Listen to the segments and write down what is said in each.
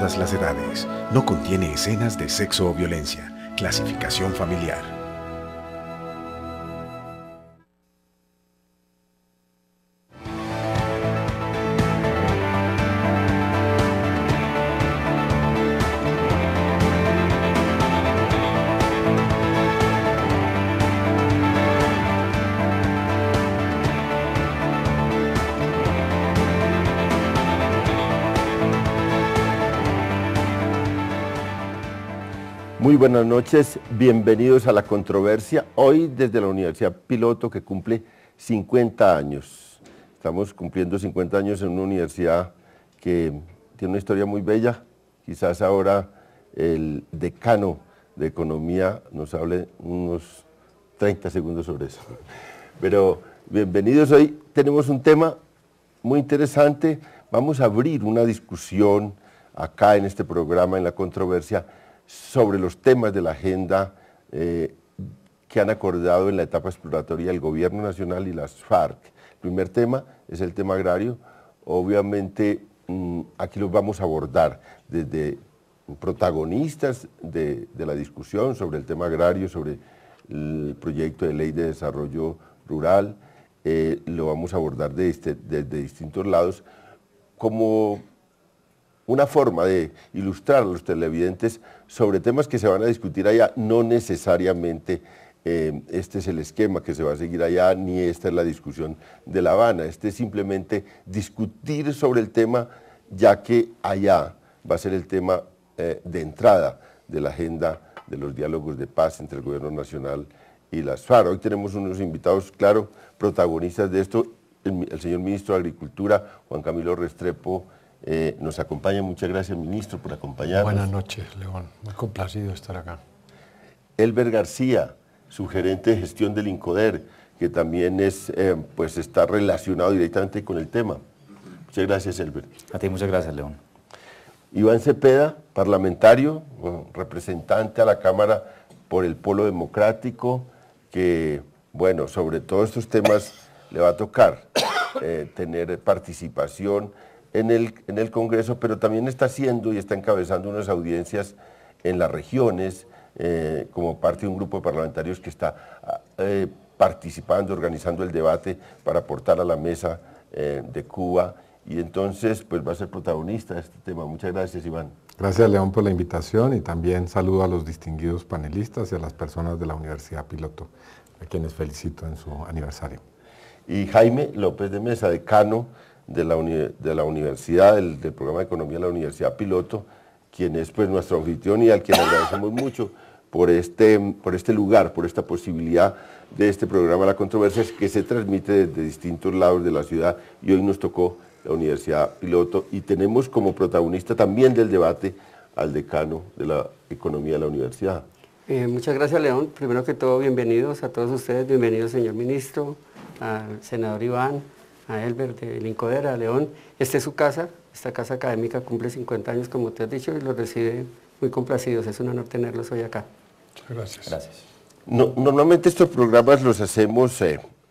todas las edades. No contiene escenas de sexo o violencia. Clasificación familiar. Muy buenas noches, bienvenidos a La Controversia, hoy desde la Universidad Piloto que cumple 50 años. Estamos cumpliendo 50 años en una universidad que tiene una historia muy bella, quizás ahora el decano de Economía nos hable unos 30 segundos sobre eso. Pero bienvenidos, hoy tenemos un tema muy interesante, vamos a abrir una discusión acá en este programa, en La Controversia, sobre los temas de la agenda que han acordado en la etapa exploratoria el Gobierno Nacional y las FARC. El primer tema es el tema agrario. Obviamente aquí los vamos a abordar desde protagonistas de la discusión sobre el tema agrario, sobre el proyecto de ley de desarrollo rural. Lo vamos a abordar desde distintos lados como una forma de ilustrar a los televidentes sobre temas que se van a discutir allá. No necesariamente este es el esquema que se va a seguir allá, ni esta es la discusión de La Habana. Este es simplemente discutir sobre el tema, ya que allá va a ser el tema de entrada de la agenda de los diálogos de paz entre el Gobierno Nacional y las FARC. Hoy tenemos unos invitados, claro, protagonistas de esto, el señor Ministro de Agricultura, Juan Camilo Restrepo, nos acompaña. Muchas gracias, ministro, por acompañarnos. Buenas noches, León. Muy complacido estar acá. Elber García, su gerente de gestión del INCODER, que también es, pues está relacionado directamente con el tema. Muchas gracias, Elber. A ti, muchas gracias, León. Iván Cepeda, parlamentario, representante a la Cámara por el Polo Democrático, que, bueno, sobre todos estos temas le va a tocar tener participación en el Congreso, pero también está haciendo y está encabezando unas audiencias en las regiones, como parte de un grupo de parlamentarios que está participando, organizando el debate para aportar a la mesa de Cuba, y entonces pues va a ser protagonista de este tema. Muchas gracias, Iván. Gracias, León, por la invitación, y también saludo a los distinguidos panelistas y a las personas de la Universidad Piloto, a quienes felicito en su aniversario. Y Jaime López de Mesa, decano de la universidad, del programa de economía de la Universidad Piloto, quien es pues nuestro anfitrión y al quien agradecemos mucho por este lugar, por esta posibilidad de este programa La Controversia, que se transmite desde distintos lados de la ciudad, y hoy nos tocó la Universidad Piloto, y tenemos como protagonista también del debate al decano de la economía de la universidad. Muchas gracias, León. Primero que todo, bienvenidos a todos ustedes, bienvenido señor ministro, al senador Iván, a Elber del INCODER, a León. Esta es su casa, esta casa académica cumple 50 años, como te has dicho, y los recibe muy complacidos. Es un honor tenerlos hoy acá. Gracias. Gracias. Normalmente estos programas los hacemos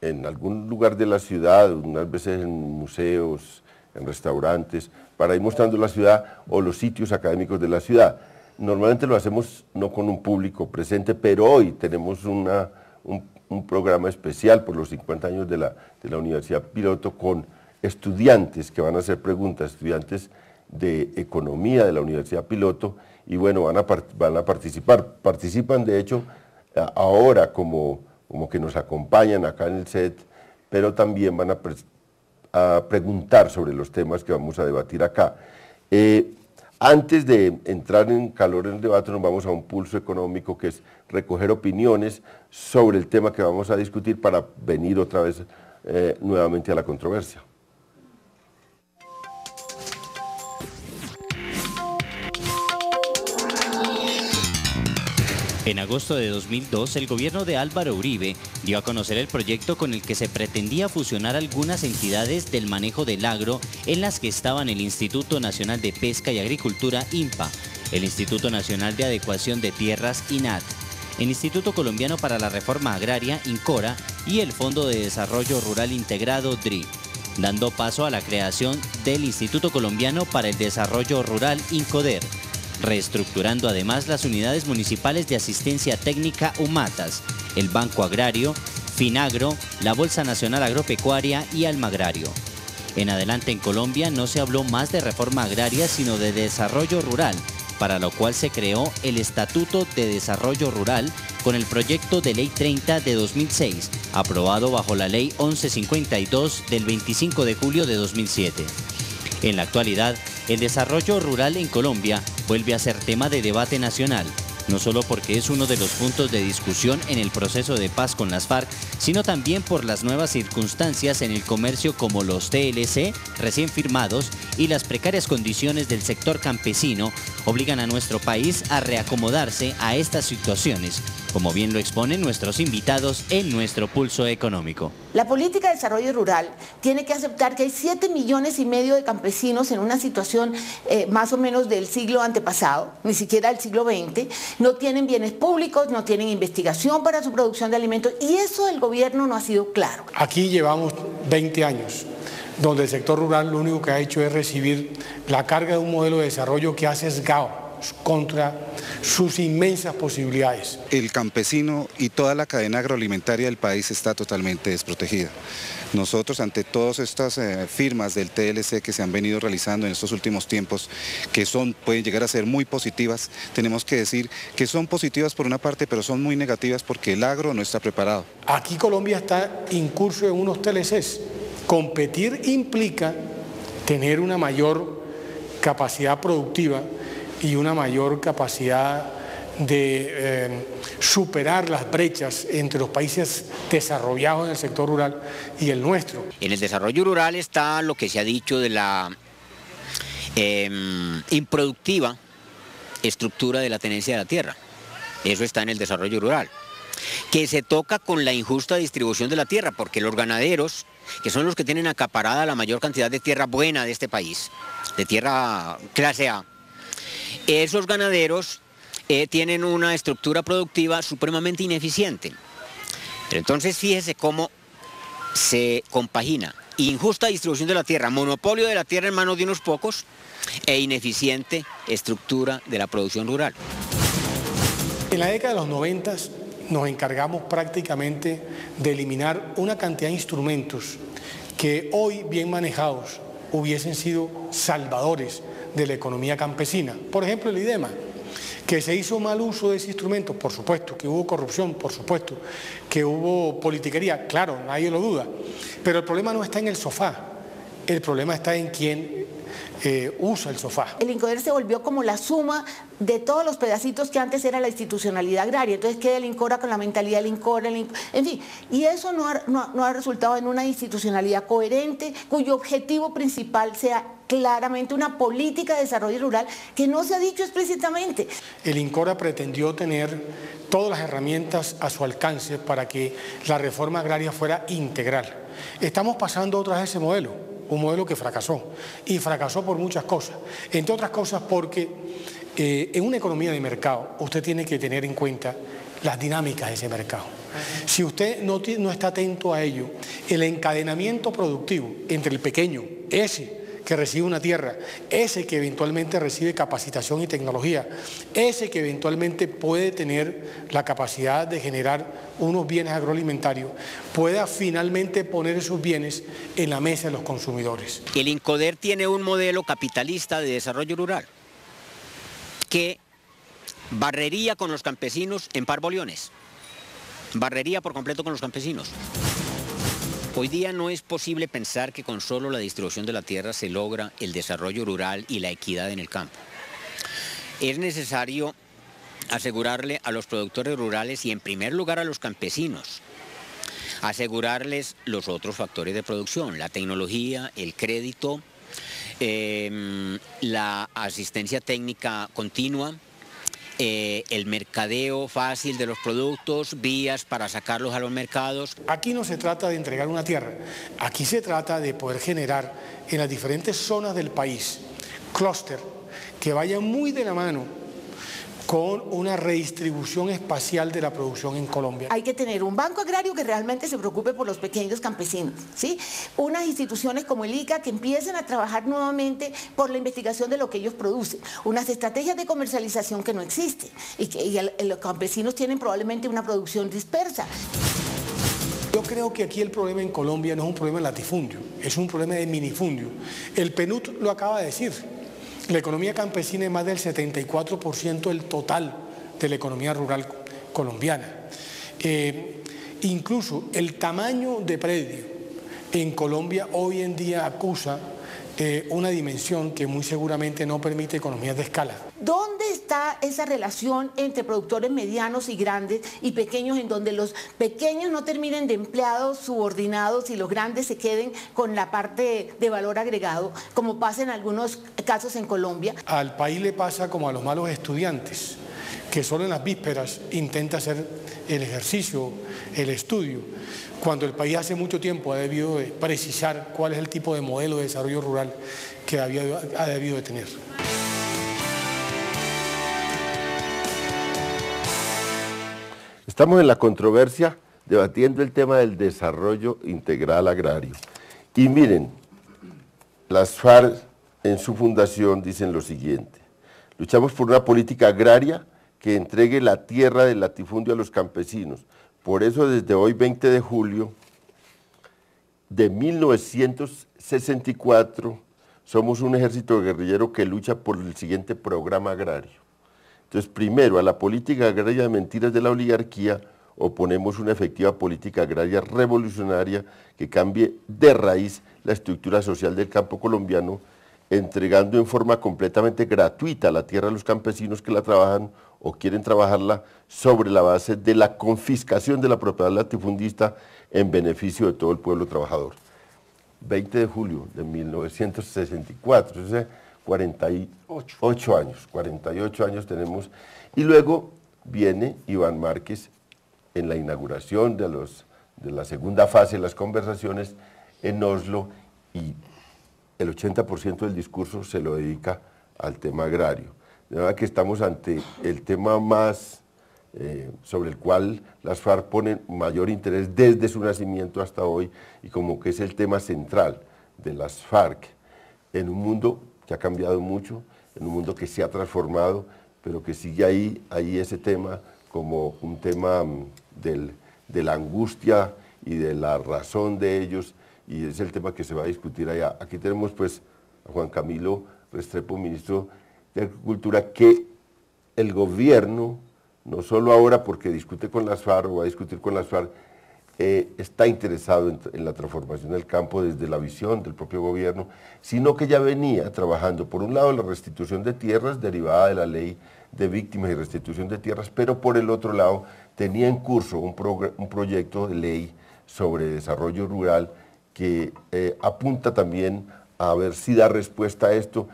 en algún lugar de la ciudad, unas veces en museos, en restaurantes, para ir mostrando la ciudad o los sitios académicos de la ciudad. Normalmente lo hacemos no con un público presente, pero hoy tenemos un programa especial por los 50 años de la Universidad Piloto, con estudiantes que van a hacer preguntas, estudiantes de economía de la Universidad Piloto, y bueno, van a participar. Participan de hecho ahora como que nos acompañan acá en el set, pero también van a preguntar sobre los temas que vamos a debatir acá. Antes de entrar en calor en el debate, nos vamos a un pulso económico, que es recoger opiniones sobre el tema que vamos a discutir para venir otra vez nuevamente a la controversia. En agosto de 2002, el gobierno de Álvaro Uribe dio a conocer el proyecto con el que se pretendía fusionar algunas entidades del manejo del agro, en las que estaban el Instituto Nacional de Pesca y Agricultura, INPA, el Instituto Nacional de Adecuación de Tierras, INAT, el Instituto Colombiano para la Reforma Agraria, INCORA, y el Fondo de Desarrollo Rural Integrado, DRI. dando paso a la creación del Instituto Colombiano para el Desarrollo Rural, INCODER, reestructurando además las unidades municipales de asistencia técnica UMATAS, el Banco Agrario, Finagro, la Bolsa Nacional Agropecuaria y Almagrario. En adelante en Colombia no se habló más de reforma agraria sino de desarrollo rural, para lo cual se creó el Estatuto de Desarrollo Rural con el proyecto de Ley 30 de 2006, aprobado bajo la Ley 1152 del 25 de julio de 2007. En la actualidad, el desarrollo rural en Colombia vuelve a ser tema de debate nacional, no solo porque es uno de los puntos de discusión en el proceso de paz con las FARC, sino también por las nuevas circunstancias en el comercio como los TLC recién firmados y las precarias condiciones del sector campesino obligan a nuestro país a reacomodarse a estas situaciones, como bien lo exponen nuestros invitados en nuestro Pulso Económico. La política de desarrollo rural tiene que aceptar que hay 7,5 millones de campesinos en una situación más o menos del siglo antepasado, ni siquiera del siglo XX, no tienen bienes públicos, no tienen investigación para su producción de alimentos y eso el gobierno no ha sido claro. Aquí llevamos 20 años donde el sector rural lo único que ha hecho es recibir la carga de un modelo de desarrollo que ha sesgado contra sus inmensas posibilidades. El campesino y toda la cadena agroalimentaria del país está totalmente desprotegida. Nosotros, ante todas estas firmas del TLC que se han venido realizando en estos últimos tiempos, que pueden llegar a ser muy positivas, tenemos que decir que son positivas por una parte, pero son muy negativas porque el agro no está preparado. Aquí Colombia está incurso en unos TLCs. Competir implica tener una mayor capacidad productiva y una mayor capacidad de superar las brechas entre los países desarrollados en el sector rural y el nuestro. En el desarrollo rural está lo que se ha dicho de la improductiva estructura de la tenencia de la tierra. Eso está en el desarrollo rural. Que se toca con la injusta distribución de la tierra, porque los ganaderos, que son los que tienen acaparada la mayor cantidad de tierra buena de este país, de tierra clase A, esos ganaderos tienen una estructura productiva supremamente ineficiente. Pero entonces fíjese cómo se compagina injusta distribución de la tierra, monopolio de la tierra en manos de unos pocos e ineficiente estructura de la producción rural. En la década de los 90 nos encargamos prácticamente de eliminar una cantidad de instrumentos que hoy bien manejados hubiesen sido salvadores de la economía campesina. Por ejemplo, el IDEMA, que se hizo mal uso de ese instrumento, por supuesto, que hubo corrupción, por supuesto, que hubo politiquería, claro, nadie lo duda, pero el problema no está en el sofá, el problema está en quién usa el sofá. El INCODER se volvió como la suma de todos los pedacitos que antes era la institucionalidad agraria, entonces queda el INCORA con la mentalidad del INCORA, en fin, y eso no ha resultado en una institucionalidad coherente cuyo objetivo principal sea claramente una política de desarrollo rural que no se ha dicho explícitamente. El INCORA pretendió tener todas las herramientas a su alcance para que la reforma agraria fuera integral. Estamos pasando otra vez ese modelo. Un modelo que fracasó, y fracasó por muchas cosas, entre otras cosas porque en una economía de mercado usted tiene que tener en cuenta las dinámicas de ese mercado. Si usted no está atento a ello, el encadenamiento productivo entre el pequeño, ese que recibe una tierra, ese que eventualmente recibe capacitación y tecnología, ese que eventualmente puede tener la capacidad de generar unos bienes agroalimentarios, pueda finalmente poner esos bienes en la mesa de los consumidores. El INCODER tiene un modelo capitalista de desarrollo rural que barrería con los campesinos en parboliones, barrería por completo con los campesinos. Hoy día no es posible pensar que con solo la distribución de la tierra se logra el desarrollo rural y la equidad en el campo. Es necesario asegurarle a los productores rurales y en primer lugar a los campesinos, asegurarles los otros factores de producción, la tecnología, el crédito, la asistencia técnica continua, el mercadeo fácil de los productos, vías para sacarlos a los mercados. Aquí no se trata de entregar una tierra, aquí se trata de poder generar en las diferentes zonas del país clúster que vayan muy de la mano con una redistribución espacial de la producción en Colombia. Hay que tener un banco agrario que realmente se preocupe por los pequeños campesinos, ¿sí? Unas instituciones como el ICA que empiecen a trabajar nuevamente por la investigación de lo que ellos producen, unas estrategias de comercialización que no existen y los campesinos tienen probablemente una producción dispersa. Yo creo que aquí el problema en Colombia no es un problema de latifundio, es un problema de minifundio. El PNUD lo acaba de decir. La economía campesina es más del 74% del total de la economía rural colombiana. Incluso el tamaño de predio en Colombia hoy en día acusa una dimensión que muy seguramente no permite economías de escala. ¿Dónde está esa relación entre productores medianos y grandes y pequeños, en donde los pequeños no terminen de empleados subordinados y los grandes se queden con la parte de valor agregado, como pasa en algunos casos en Colombia? Al país le pasa como a los malos estudiantes, que solo en las vísperas intenta hacer el ejercicio, el estudio, cuando el país hace mucho tiempo ha debido de precisar cuál es el tipo de modelo de desarrollo rural que ha debido de tener. Estamos en la controversia debatiendo el tema del desarrollo integral agrario. Y miren, las FARC en su fundación dicen lo siguiente: luchamos por una política agraria que entregue la tierra del latifundio a los campesinos. Por eso desde hoy, 20 de julio de 1964, somos un ejército guerrillero que lucha por el siguiente programa agrario. Entonces, primero, a la política agraria de mentiras de la oligarquía oponemos una efectiva política agraria revolucionaria que cambie de raíz la estructura social del campo colombiano, entregando en forma completamente gratuita la tierra a los campesinos que la trabajan o quieren trabajarla sobre la base de la confiscación de la propiedad latifundista en beneficio de todo el pueblo trabajador. 20 de julio de 1964, o sea, 48 años tenemos. Y luego viene Iván Márquez en la inauguración de la segunda fase de las conversaciones en Oslo, y el 80% del discurso se lo dedica al tema agrario. De verdad que estamos ante el tema más sobre el cual las FARC ponen mayor interés desde su nacimiento hasta hoy, y como que es el tema central de las FARC en un mundo que ha cambiado mucho, en un mundo que se ha transformado, pero que sigue ahí ese tema como un tema de la angustia y de la razón de ellos, y es el tema que se va a discutir allá. Aquí tenemos pues a Juan Camilo Restrepo, ministro de Agricultura, que el gobierno, no solo ahora porque discute con las FARC o va a discutir con las FARC, está interesado en la transformación del campo desde la visión del propio gobierno, sino que ya venía trabajando, por un lado, la restitución de tierras derivada de la ley de víctimas y restitución de tierras, pero por el otro lado tenía en curso un proyecto de ley sobre desarrollo rural que apunta también a ver si da respuesta a esto,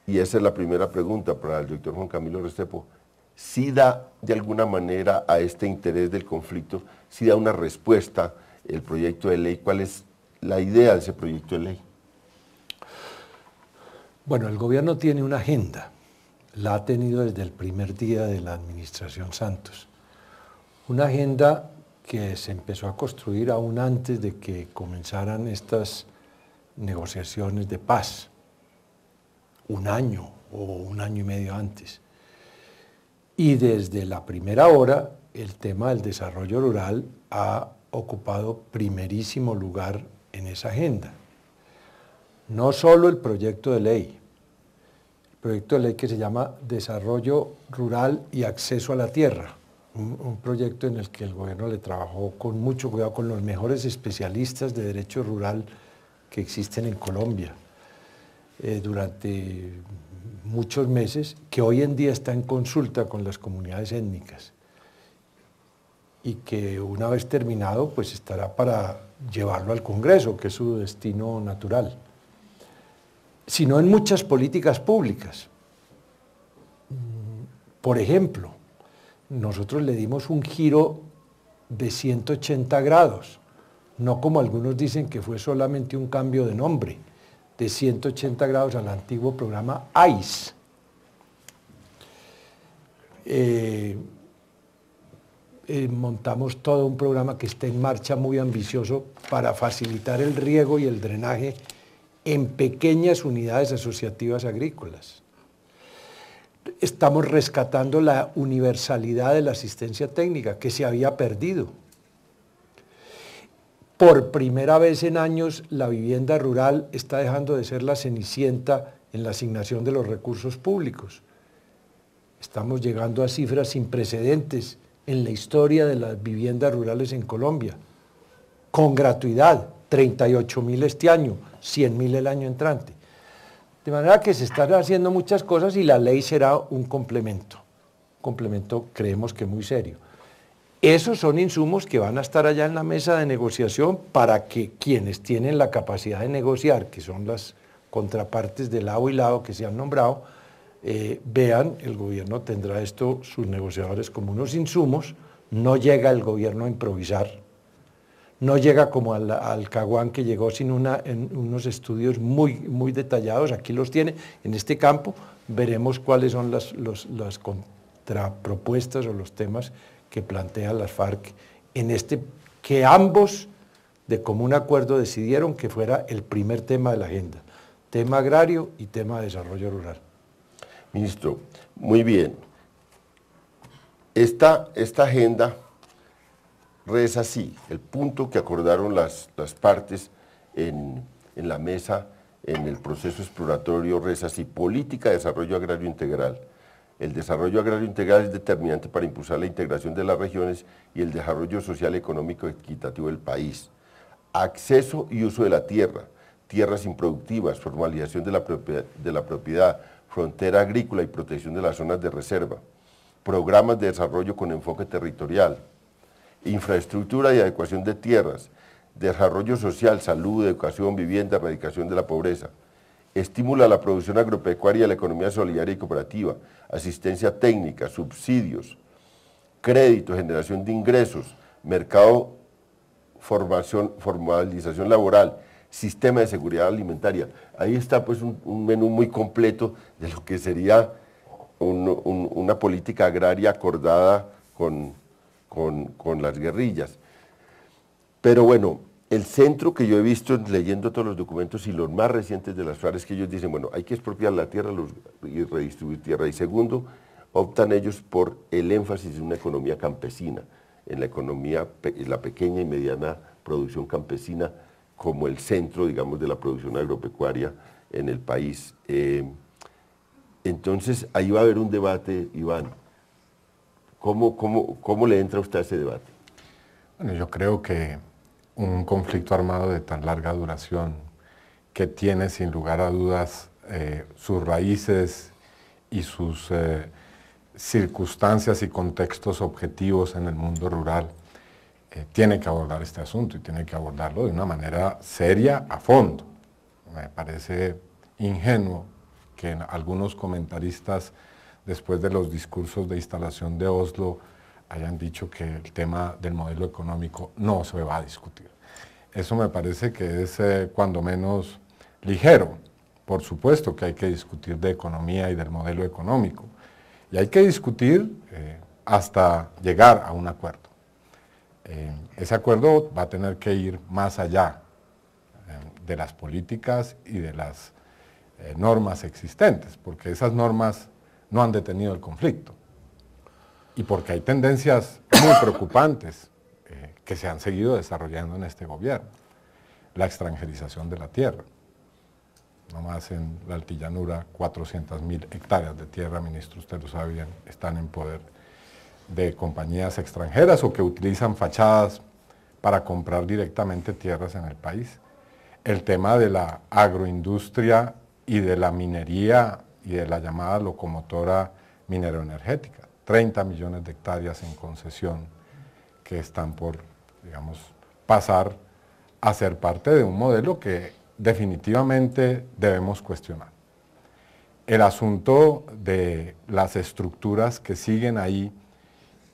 y esa es la primera pregunta para el doctor Juan Camilo Restrepo. ¿Sí da de alguna manera a este interés del conflicto, sí da una respuesta el proyecto de ley? ¿Cuál es la idea de ese proyecto de ley? Bueno, el gobierno tiene una agenda, la ha tenido desde el primer día de la administración Santos. Una agenda que se empezó a construir aún antes de que comenzaran estas negociaciones de paz, un año o un año y medio antes. Y desde la primera hora, el tema del desarrollo rural ha ocupado primerísimo lugar en esa agenda. No solo el proyecto de ley, el proyecto de ley que se llama Desarrollo Rural y Acceso a la Tierra, un proyecto en el que el gobierno le trabajó con mucho cuidado con los mejores especialistas de derecho rural que existen en Colombia durante muchos meses, que hoy en día está en consulta con las comunidades étnicas y que una vez terminado pues estará para llevarlo al Congreso, que es su destino natural, sino en muchas políticas públicas. Por ejemplo, nosotros le dimos un giro de 180 grados, no como algunos dicen que fue solamente un cambio de nombre, de 180 grados al antiguo programa AIS. montamos todo un programa que está en marcha muy ambicioso para facilitar el riego y el drenaje en pequeñas unidades asociativas agrícolas. Estamos rescatando la universalidad de la asistencia técnica que se había perdido. Por primera vez en años, la vivienda rural está dejando de ser la cenicienta en la asignación de los recursos públicos. Estamos llegando a cifras sin precedentes en la historia de las viviendas rurales en Colombia, con gratuidad, 38.000 este año, 100.000 el año entrante. De manera que se están haciendo muchas cosas y la ley será un complemento creemos que muy serio. Esos son insumos que van a estar allá en la mesa de negociación para que quienes tienen la capacidad de negociar, que son las contrapartes de lado y lado que se han nombrado, vean, el gobierno tendrá sus negociadores como unos insumos, no llega el gobierno a improvisar, no llega como al Caguán que llegó sin unos estudios muy detallados, aquí los tiene, en este campo veremos cuáles son las contrapropuestas o los temas que plantean las FARC que ambos de común acuerdo decidieron que fuera el primer tema de la agenda, tema agrario y tema de desarrollo rural. Ministro, muy bien. Esta agenda reza así, el punto que acordaron las partes en la mesa, en el proceso exploratorio, reza así: política de desarrollo agrario integral. El desarrollo agrario integral es determinante para impulsar la integración de las regiones y el desarrollo social, económico y equitativo del país. Acceso y uso de la tierra, tierras improductivas, formalización de la propiedad, frontera agrícola y protección de las zonas de reserva, programas de desarrollo con enfoque territorial, infraestructura y adecuación de tierras, desarrollo social, salud, educación, vivienda, erradicación de la pobreza, estímulo a la producción agropecuaria y a la economía solidaria y cooperativa, asistencia técnica, subsidios, crédito, generación de ingresos, mercado, formalización laboral, sistema de seguridad alimentaria. Ahí está pues un menú muy completo de lo que sería una política agraria acordada con las guerrillas. Pero bueno, el centro que yo he visto leyendo todos los documentos y los más recientes de las FARC es que ellos dicen, bueno, hay que expropiar la tierra y redistribuir tierra. Y segundo, optan ellos por el énfasis en una economía campesina, en la economía, la pequeña y mediana producción campesina como el centro, digamos, de la producción agropecuaria en el país. Entonces, ahí va a haber un debate, Iván. ¿Cómo le entra usted a ese debate? Bueno, yo creo que un conflicto armado de tan larga duración, que tiene sin lugar a dudas sus raíces y sus circunstancias y contextos objetivos en el mundo rural, tiene que abordar este asunto y tiene que abordarlo de una manera seria, a fondo. Me parece ingenuo que algunos comentaristas, después de los discursos de instalación de Oslo, hayan dicho que el tema del modelo económico no se va a discutir. Eso me parece que es cuando menos ligero. Por supuesto que hay que discutir de economía y del modelo económico, y hay que discutir hasta llegar a un acuerdo. Ese acuerdo va a tener que ir más allá de las políticas y de las normas existentes, porque esas normas no han detenido el conflicto y porque hay tendencias muy preocupantes que se han seguido desarrollando en este gobierno. La extranjerización de la tierra. Nomás en la altillanura 400.000 hectáreas de tierra, ministro, usted lo sabe bien, están en poder de compañías extranjeras o que utilizan fachadas para comprar directamente tierras en el país. El tema de la agroindustria y de la minería y de la llamada locomotora mineroenergética. 30 millones de hectáreas en concesión que están por, digamos, pasar a ser parte de un modelo que definitivamente debemos cuestionar. El asunto de las estructuras que siguen ahí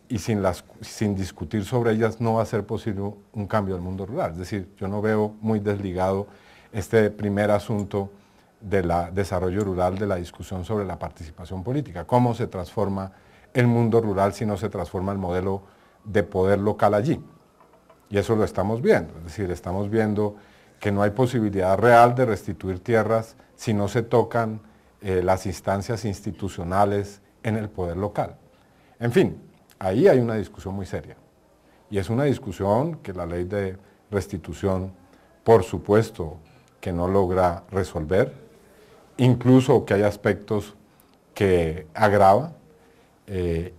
y sin discutir sobre ellas no va a ser posible un cambio del mundo rural. Es decir, yo no veo muy desligado este primer asunto del desarrollo rural de la discusión sobre la participación política, cómo se transforma el mundo rural si no se transforma el modelo de poder local allí. Y eso lo estamos viendo, es decir, estamos viendo que no hay posibilidad real de restituir tierras si no se tocan las instancias institucionales en el poder local. En fin, ahí hay una discusión muy seria. Y es una discusión que la ley de restitución, por supuesto, que no logra resolver, incluso que hay aspectos que agrava,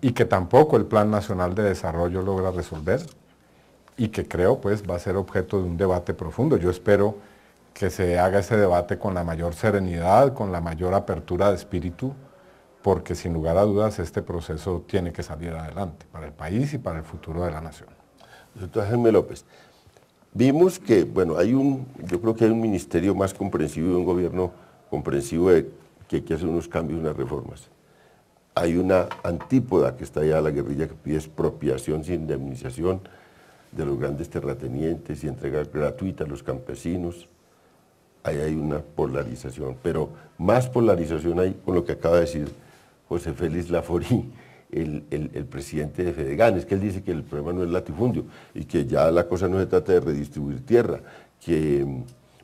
y que tampoco el Plan Nacional de Desarrollo logra resolver, y que creo pues va a ser objeto de un debate profundo. Yo espero que se haga ese debate con la mayor serenidad, con la mayor apertura de espíritu, porque sin lugar a dudas este proceso tiene que salir adelante para el país y para el futuro de la nación. Doctor Jaime López, vimos que, bueno, yo creo que hay un ministerio más comprensivo y un gobierno comprensivo de que hay que hacer unos cambios, unas reformas. Hay una antípoda que está allá, la guerrilla, que pide expropiación sin indemnización de los grandes terratenientes y entrega gratuita a los campesinos. Ahí hay una polarización, pero más polarización hay con lo que acaba de decir José Félix Laforí, el presidente de Fedegan. Es que él dice que el problema no es latifundio y que ya la cosa no se trata de redistribuir tierra, que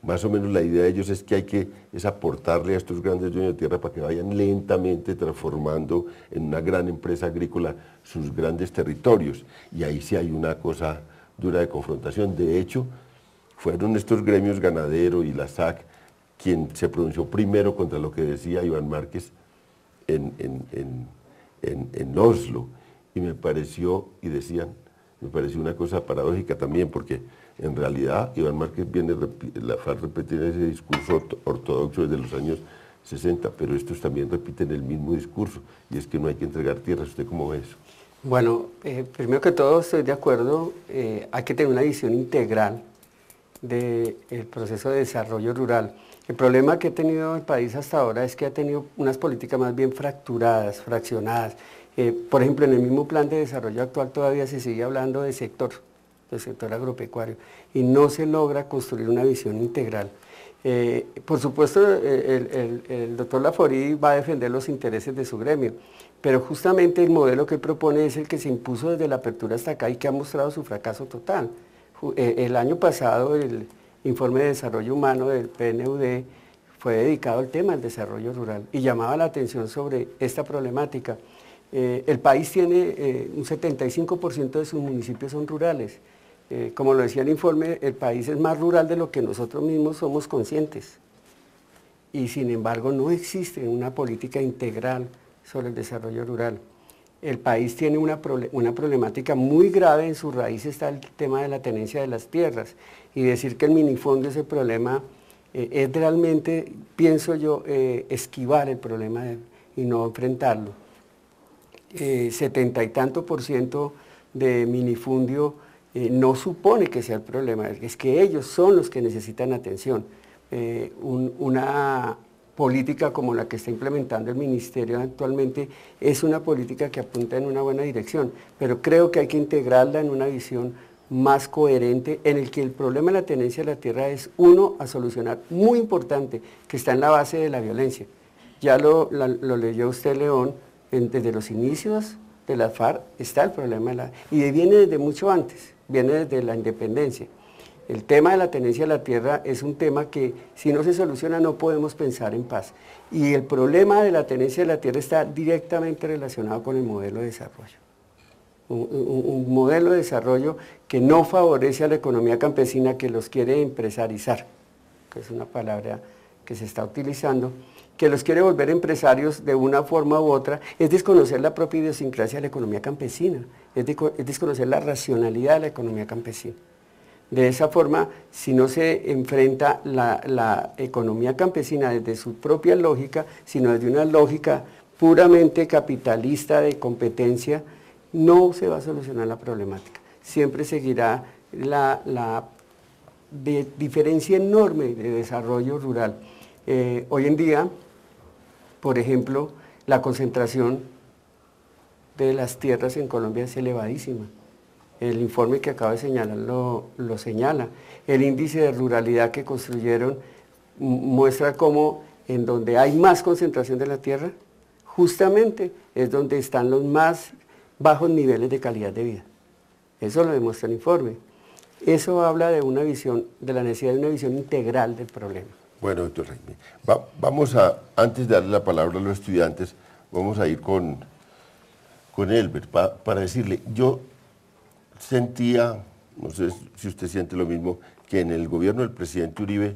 más o menos la idea de ellos es que hay que aportarle a estos grandes dueños de tierra para que vayan lentamente transformando en una gran empresa agrícola sus grandes territorios. Y ahí sí hay una cosa dura de confrontación. De hecho, fueron estos gremios ganadero y la SAC quien se pronunció primero contra lo que decía Iván Márquez en Oslo, y me pareció una cosa paradójica también, porque en realidad Iván Márquez la FARC repite ese discurso ortodoxo desde los años 60, pero estos también repiten el mismo discurso, y es que no hay que entregar tierras. ¿Usted cómo ve eso? Bueno, primero que todo estoy de acuerdo, hay que tener una visión integral del proceso de desarrollo rural. El problema que ha tenido el país hasta ahora es que ha tenido unas políticas más bien fracturadas, fraccionadas. Por ejemplo, en el mismo plan de desarrollo actual todavía se sigue hablando del sector agropecuario, y no se logra construir una visión integral. Por supuesto, el doctor Laforí va a defender los intereses de su gremio, pero justamente el modelo que él propone es el que se impuso desde la apertura hasta acá y que ha mostrado su fracaso total. El año pasado el informe de desarrollo humano del PNUD fue dedicado al tema del desarrollo rural y llamaba la atención sobre esta problemática. El país tiene un 75% de sus municipios son rurales. Como lo decía el informe, el país es más rural de lo que nosotros mismos somos conscientes. Y sin embargo no existe una política integral sobre el desarrollo rural. El país tiene una problemática muy grave, en su raíz está el tema de la tenencia de las tierras, y decir que el minifondo es el problema es realmente, pienso yo, esquivar el problema y no enfrentarlo. 70 y tanto % de minifundio no supone que sea el problema, es que ellos son los que necesitan atención. Una política como la que está implementando el ministerio actualmente es una política que apunta en una buena dirección, pero creo que hay que integrarla en una visión más coherente, en el que el problema de la tenencia de la tierra es uno a solucionar, muy importante, que está en la base de la violencia. Ya lo leyó usted, León, desde los inicios de la FARC está el problema, y viene desde mucho antes, viene desde la independencia. El tema de la tenencia de la tierra es un tema que si no se soluciona no podemos pensar en paz. Y el problema de la tenencia de la tierra está directamente relacionado con el modelo de desarrollo. Un modelo de desarrollo que no favorece a la economía campesina, que los quiere empresarizar, que es una palabra que se está utilizando, que los quiere volver empresarios de una forma u otra, es desconocer la propia idiosincrasia de la economía campesina, es desconocer la racionalidad de la economía campesina. De esa forma, si no se enfrenta la economía campesina desde su propia lógica, sino desde una lógica puramente capitalista de competencia, no se va a solucionar la problemática. Siempre seguirá la diferencia enorme de desarrollo rural. Hoy en día, por ejemplo, la concentración de las tierras en Colombia es elevadísima. El informe que acabo de señalar lo señala. El índice de ruralidad que construyeron muestra cómo en donde hay más concentración de la tierra, justamente es donde están los más bajos niveles de calidad de vida. Eso lo demuestra el informe. Eso habla de una visión, de la necesidad de una visión integral del problema. Bueno, doctor Jaime, vamos a, antes de darle la palabra a los estudiantes, vamos a ir con Elber para decirle, yo sentía, no sé si usted siente lo mismo, que en el gobierno del presidente Uribe,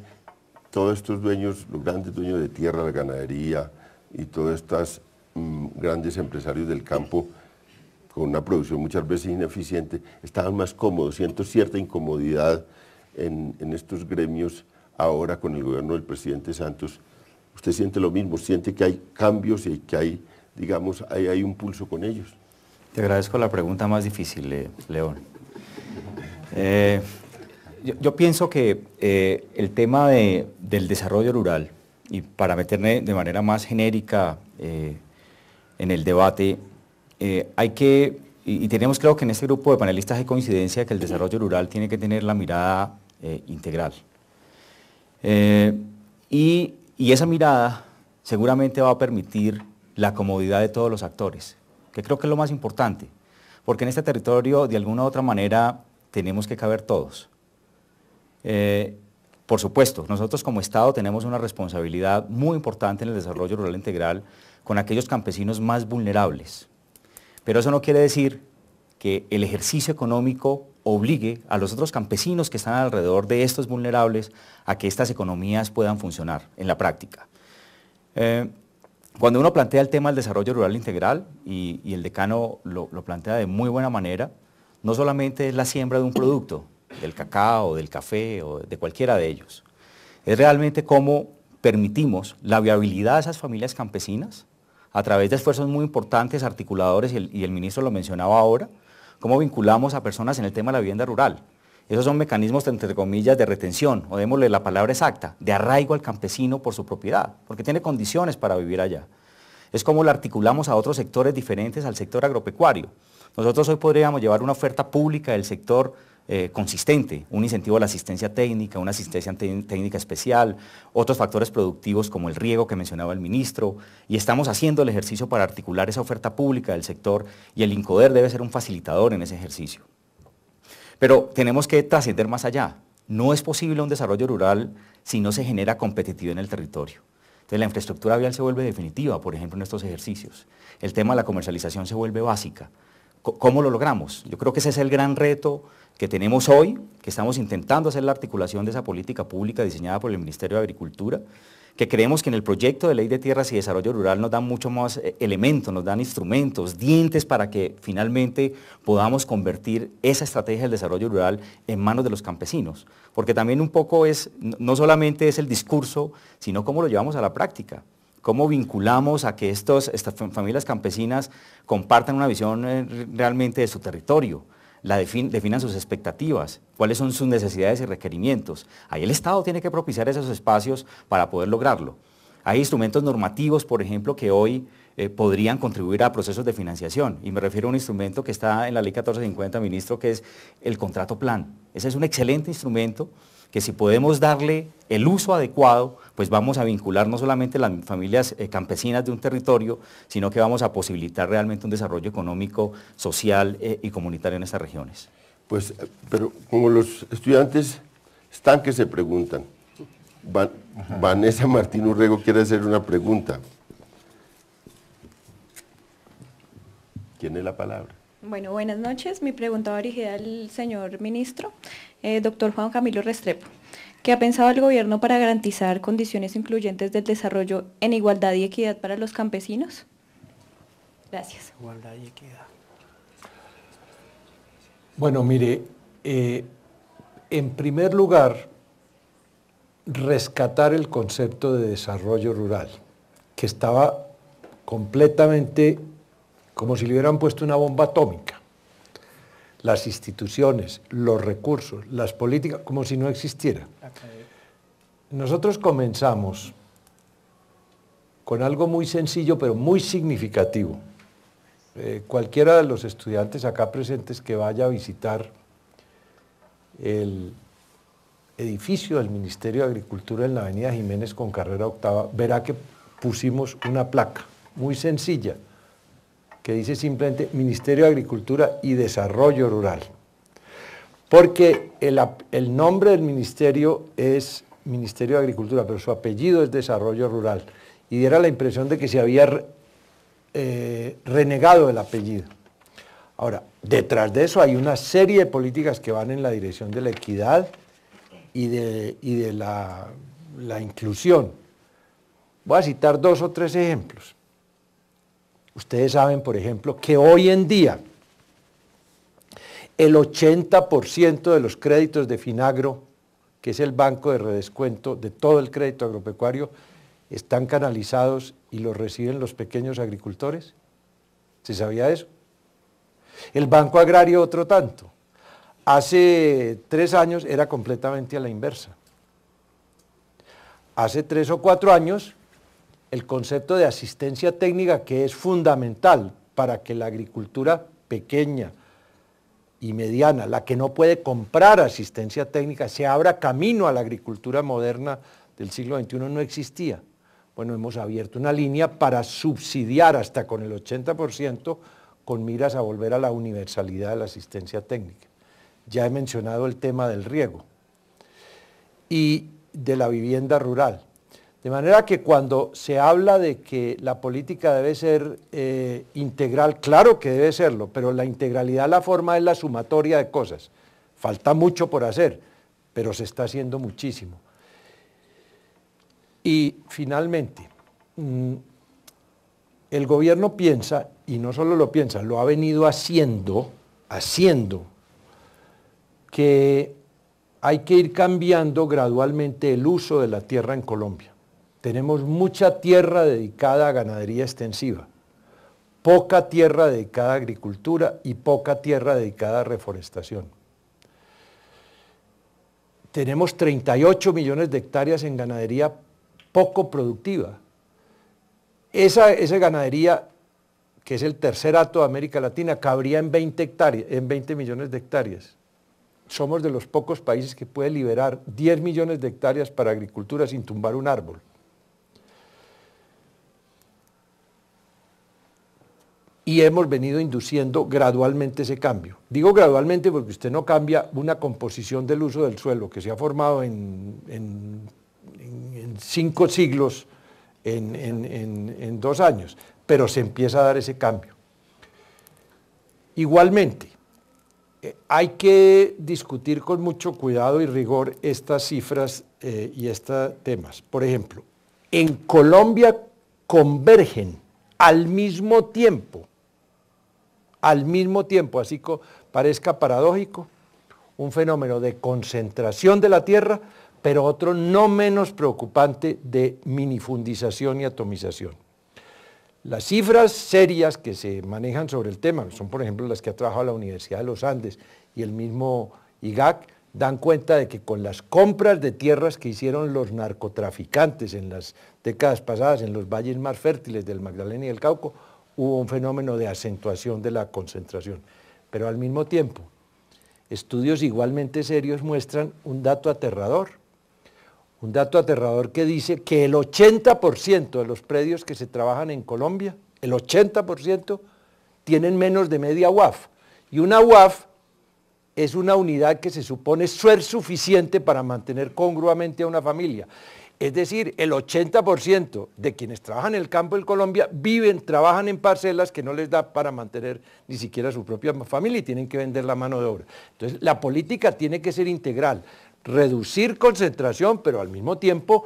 todos estos dueños, los grandes dueños de tierra, la ganadería y todos estos grandes empresarios del campo, con una producción muchas veces ineficiente, estaban más cómodos. Siento cierta incomodidad en estos gremios ahora con el gobierno del presidente Santos. ¿Usted siente lo mismo? ¿Siente que hay cambios y que hay, digamos, hay un pulso con ellos? Te agradezco la pregunta más difícil, León. Yo pienso que el tema del desarrollo rural, y para meterme de manera más genérica en el debate, hay que, y tenemos claro que en este grupo de panelistas hay coincidencia de que el desarrollo rural tiene que tener la mirada integral. Y esa mirada seguramente va a permitir la comodidad de todos los actores, que creo que es lo más importante, porque en este territorio de alguna u otra manera tenemos que caber todos. Por supuesto, nosotros como Estado tenemos una responsabilidad muy importante en el desarrollo rural integral con aquellos campesinos más vulnerables. Pero eso no quiere decir que el ejercicio económico obligue a los otros campesinos que están alrededor de estos vulnerables a que estas economías puedan funcionar en la práctica. Cuando uno plantea el tema del desarrollo rural integral, y el decano lo plantea de muy buena manera, no solamente es la siembra de un producto, del cacao, del café o de cualquiera de ellos, es realmente cómo permitimos la viabilidad de esas familias campesinas a través de esfuerzos muy importantes, articuladores, y el ministro lo mencionaba ahora, cómo vinculamos a personas en el tema de la vivienda rural. Esos son mecanismos, entre comillas, de retención, o démosle la palabra exacta, de arraigo al campesino por su propiedad, porque tiene condiciones para vivir allá. Es como lo articulamos a otros sectores diferentes al sector agropecuario. Nosotros hoy podríamos llevar una oferta pública del sector consistente, un incentivo a la asistencia técnica, una asistencia técnica especial, otros factores productivos como el riego que mencionaba el ministro, y estamos haciendo el ejercicio para articular esa oferta pública del sector, y el INCODER debe ser un facilitador en ese ejercicio. Pero tenemos que trascender más allá. No es posible un desarrollo rural si no se genera competitividad en el territorio. Entonces la infraestructura vial se vuelve definitiva, por ejemplo, en estos ejercicios. El tema de la comercialización se vuelve básica. ¿Cómo lo logramos? Yo creo que ese es el gran reto que tenemos hoy, que estamos intentando hacer la articulación de esa política pública diseñada por el Ministerio de Agricultura, que creemos que en el proyecto de Ley de Tierras y Desarrollo Rural nos dan mucho más elementos, nos dan instrumentos, dientes para que finalmente podamos convertir esa estrategia del desarrollo rural en manos de los campesinos. Porque también un poco es, no solamente es el discurso, sino cómo lo llevamos a la práctica. Cómo vinculamos a que estas familias campesinas compartan una visión realmente de su territorio, definan sus expectativas, cuáles son sus necesidades y requerimientos. Ahí el Estado tiene que propiciar esos espacios para poder lograrlo. Hay instrumentos normativos, por ejemplo, que hoy podrían contribuir a procesos de financiación, y me refiero a un instrumento que está en la Ley 1450, ministro, que es el contrato plan. Ese es un excelente instrumento que si podemos darle el uso adecuado, pues vamos a vincular no solamente las familias campesinas de un territorio, sino que vamos a posibilitar realmente un desarrollo económico, social y comunitario en estas regiones. Pues, pero como los estudiantes están que se preguntan, Vanessa Martín Urrego quiere hacer una pregunta. ¿Tiene la palabra? Bueno, buenas noches. Mi pregunta va dirigida al señor ministro, doctor Juan Camilo Restrepo. ¿Qué ha pensado el gobierno para garantizar condiciones incluyentes del desarrollo en igualdad y equidad para los campesinos? Gracias. Igualdad y equidad. Bueno, mire, en primer lugar, rescatar el concepto de desarrollo rural, que estaba completamente como si le hubieran puesto una bomba atómica. Las instituciones, los recursos, las políticas, como si no existiera. Nosotros comenzamos con algo muy sencillo, pero muy significativo. Cualquiera de los estudiantes acá presentes que vaya a visitar el edificio del Ministerio de Agricultura en la avenida Jiménez con carrera octava, verá que pusimos una placa muy sencilla, que dice simplemente Ministerio de Agricultura y Desarrollo Rural. Porque el nombre del ministerio es Ministerio de Agricultura, pero su apellido es Desarrollo Rural. Y diera la impresión de que se había renegado el apellido. Ahora, detrás de eso hay una serie de políticas que van en la dirección de la equidad y de la inclusión. Voy a citar 2 o 3 ejemplos. Ustedes saben, por ejemplo, que hoy en día el 80% de los créditos de Finagro, que es el banco de redescuento de todo el crédito agropecuario, están canalizados y los reciben los pequeños agricultores. ¿Se sabía eso? El Banco Agrario otro tanto. Hace 3 años era completamente a la inversa. Hace 3 o 4 años, el concepto de asistencia técnica, que es fundamental para que la agricultura pequeña y mediana, la que no puede comprar asistencia técnica, se abra camino a la agricultura moderna del siglo XXI, no existía. Bueno, hemos abierto una línea para subsidiar hasta con el 80% con miras a volver a la universalidad de la asistencia técnica. Ya he mencionado el tema del riego y de la vivienda rural. De manera que cuando se habla de que la política debe ser integral, claro que debe serlo, pero la integralidad, la forma es la sumatoria de cosas. Falta mucho por hacer, pero se está haciendo muchísimo. Y finalmente, el gobierno piensa, y no solo lo piensa, lo ha venido haciendo, que hay que ir cambiando gradualmente el uso de la tierra en Colombia. Tenemos mucha tierra dedicada a ganadería extensiva, poca tierra dedicada a agricultura y poca tierra dedicada a reforestación. Tenemos 38 millones de hectáreas en ganadería poco productiva. Esa ganadería, que es el tercer hato de América Latina, cabría en 20 millones de hectáreas. Somos de los pocos países que puede liberar 10 millones de hectáreas para agricultura sin tumbar un árbol. Y hemos venido induciendo gradualmente ese cambio. Digo gradualmente porque usted no cambia una composición del uso del suelo que se ha formado en 5 siglos, en 2 años, pero se empieza a dar ese cambio. Igualmente, hay que discutir con mucho cuidado y rigor estas cifras y estos temas. Por ejemplo, en Colombia convergen al mismo tiempo, así que parezca paradójico, un fenómeno de concentración de la tierra, pero otro no menos preocupante de minifundización y atomización. Las cifras serias que se manejan sobre el tema, son por ejemplo las que ha trabajado la Universidad de los Andes y el mismo IGAC, dan cuenta de que con las compras de tierras que hicieron los narcotraficantes en las décadas pasadas en los valles más fértiles del Magdalena y del Cauca, hubo un fenómeno de acentuación de la concentración. Pero al mismo tiempo, estudios igualmente serios muestran un dato aterrador que dice que el 80% de los predios que se trabajan en Colombia, el 80% tienen menos de media UAF. Y una UAF es una unidad que se supone ser suficiente para mantener congruamente a una familia. Es decir, el 80% de quienes trabajan en el campo en Colombia trabajan en parcelas que no les da para mantener ni siquiera su propia familia y tienen que vender la mano de obra. Entonces, la política tiene que ser integral, reducir concentración, pero al mismo tiempo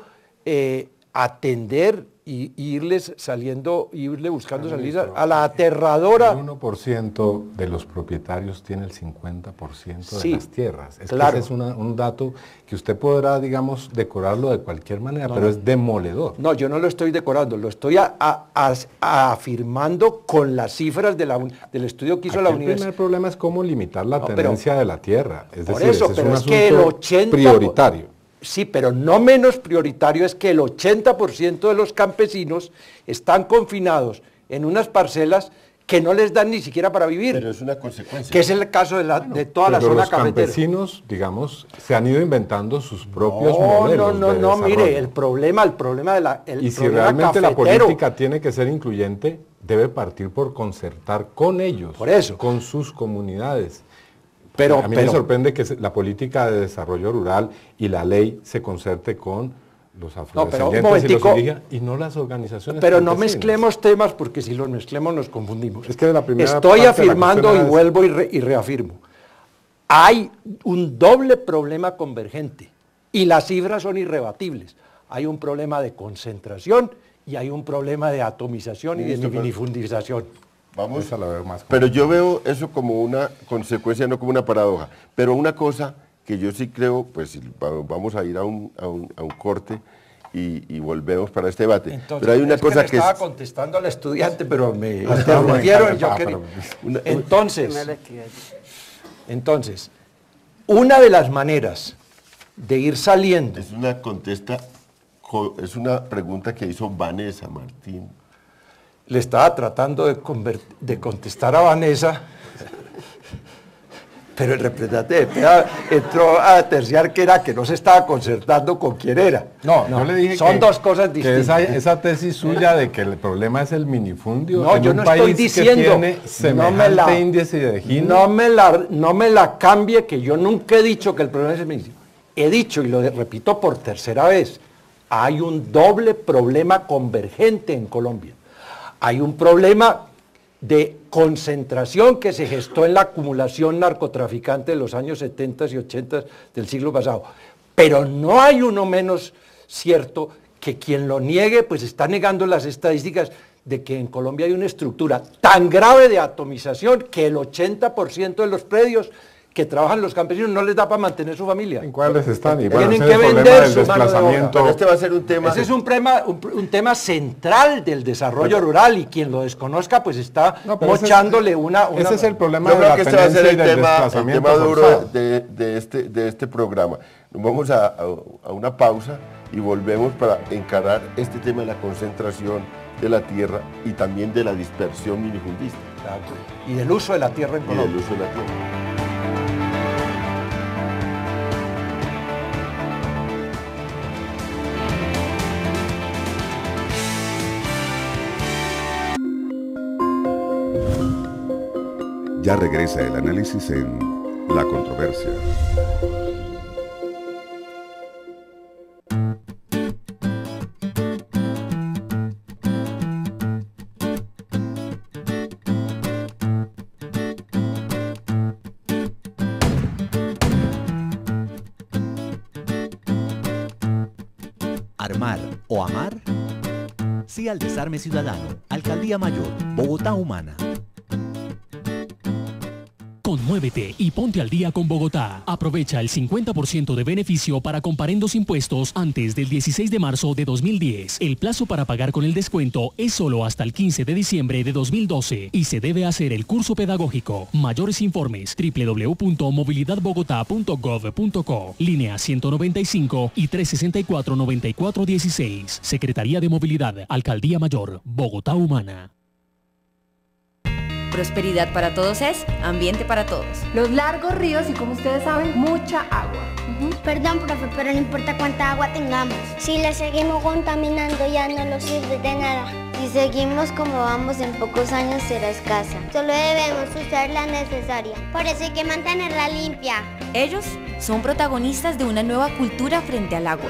atender y irle buscando salidas a la aterradora. El 1% de los propietarios tiene el 50% de las tierras. Claro. Que ese es un dato que usted podrá, digamos, decorarlo de cualquier manera, pero es demoledor. No, yo no lo estoy decorando, lo estoy afirmando con las cifras del estudio que hizo la universidad. El primer problema es cómo limitar la tenencia de la tierra. Es decir, eso, ese es un que el asunto 80%, prioritario. Sí, pero no menos prioritario es que el 80% de los campesinos están confinados en unas parcelas que no les dan ni siquiera para vivir. Pero es una consecuencia. Que es el caso de toda la zona cafetera. Los campesinos, digamos, se han ido inventando sus propios modelos de desarrollo. Mire, el problema de la... Y si realmente la política tiene que ser incluyente, debe partir por concertar con ellos, por eso, con sus comunidades. Pero a mí me sorprende que la política de desarrollo rural y la ley se concerte con los afrodescendientes y los indígenas y no las organizaciones Pero campesinas. no mezclemos temas porque si los mezclemos nos confundimos. Es que de la primera Estoy afirmando y vuelvo y reafirmo. Hay un doble problema convergente y las cifras son irrebatibles. Hay un problema de concentración y hay un problema de atomización y de minifundización. Vamos a la ver más. Pero yo veo eso como una consecuencia, no como una paradoja. Pero una cosa que yo sí creo, pues vamos a ir a un corte y volvemos para este debate. Entonces, pero hay una cosa que estaba contestando al estudiante, pero me interrumpieron. Entonces, una de las maneras de ir saliendo... Es una pregunta que hizo Vanessa Martín. Le estaba tratando de contestar a Vanessa, pero el representante de PEA entró a terciar que no se estaba concertando con quién era. No, le dije son dos cosas distintas. Que esa tesis suya de que el problema es el minifundio no, en yo un no país estoy diciendo, que tiene semejante índice de Gini. No me la cambie, que yo nunca he dicho que el problema es el minifundio. He dicho, y lo repito por tercera vez, hay un doble problema convergente en Colombia. Hay un problema de concentración que se gestó en la acumulación narcotraficante de los años 70 y 80 del siglo pasado. Pero no hay uno menos cierto que quien lo niegue, pues está negando las estadísticas de que en Colombia hay una estructura tan grave de atomización que el 80% de los predios que trabajan los campesinos no les da para mantener su familia. ¿En cuáles están? Y tienen que vender su desplazamiento. Pero este va a ser un tema... Ese es un tema central del desarrollo rural y quien lo desconozca pues está mochándole una... Ese es el problema de la tenencia y del desplazamiento el tema duro forzado. de este programa. Nos vamos a una pausa y volvemos para encarar este tema de la concentración de la tierra y también de la dispersión minifundista. Claro. Y del uso de la tierra en Colombia. Y del uso de la tierra. Ya regresa el análisis en La Controversia. ¿Armar o amar? Sí al desarme ciudadano. Alcaldía Mayor, Bogotá Humana. Conmuévete y ponte al día con Bogotá. Aprovecha el 50% de beneficio para comparendos impuestos antes del 16 de marzo de 2010. El plazo para pagar con el descuento es solo hasta el 15 de diciembre de 2012 y se debe hacer el curso pedagógico. Mayores informes www.movilidadbogotá.gov.co, línea 195 y 364-9416. Secretaría de Movilidad, Alcaldía Mayor, Bogotá Humana. Prosperidad para todos es ambiente para todos. Los largos ríos y, como ustedes saben, mucha agua. Perdón, profe, pero no importa cuánta agua tengamos. Si la seguimos contaminando ya no nos sirve de nada. Si seguimos como vamos, en pocos años será escasa. Solo debemos usar la necesaria. Por eso hay que mantenerla limpia. Ellos son protagonistas de una nueva cultura frente al agua.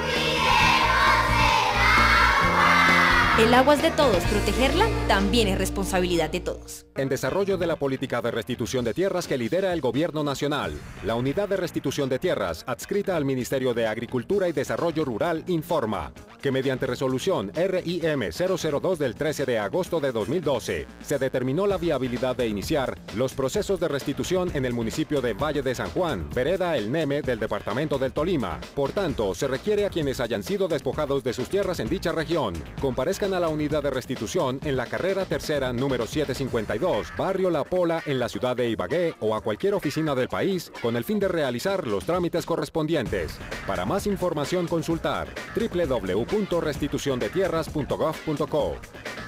El agua es de todos, protegerla también es responsabilidad de todos. En desarrollo de la política de restitución de tierras que lidera el Gobierno Nacional, la Unidad de Restitución de Tierras, adscrita al Ministerio de Agricultura y Desarrollo Rural, informa que mediante resolución RIM 002 del 13 de agosto de 2012, se determinó la viabilidad de iniciar los procesos de restitución en el municipio de Valle de San Juan, vereda El Neme del departamento del Tolima. Por tanto, se requiere a quienes hayan sido despojados de sus tierras en dicha región, comparezcan a la unidad de restitución en la carrera tercera número 752, barrio La Pola, en la ciudad de Ibagué, o a cualquier oficina del país con el fin de realizar los trámites correspondientes. Para más información consultar www.rig.gov.co. www.restituciondetierras.gov.co.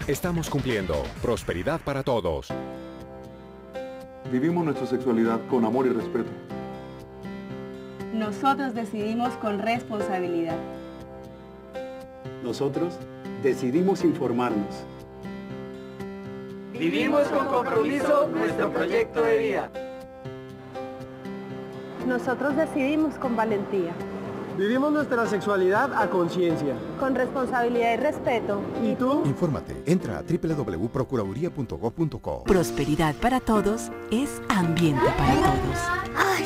Estamos cumpliendo. Prosperidad para todos. Vivimos nuestra sexualidad con amor y respeto. Nosotros decidimos con responsabilidad. Nosotros decidimos informarnos. Vivimos con compromiso nuestro proyecto de vida. Nosotros decidimos con valentía. Vivimos nuestra sexualidad a conciencia. Con responsabilidad y respeto. ¿Y tú? Infórmate. Entra a www.procuraduría.gov.co. Prosperidad para todos es ambiente para todos. ¡Ay!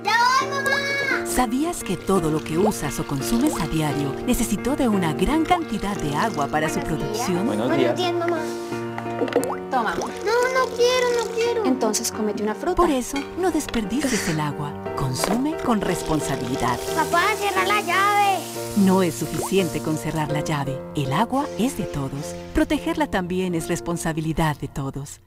¡Ya voy, mamá! ¿Sabías que todo lo que usas o consumes a diario necesitó de una gran cantidad de agua para su producción? Buenos días, mamá. Toma. No quiero. Entonces cómete una fruta. Por eso, no desperdicies el agua. Consume con responsabilidad. Papá, cierra la llave. No es suficiente con cerrar la llave. El agua es de todos. Protegerla también es responsabilidad de todos.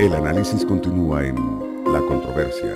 El análisis continúa en La Controversia.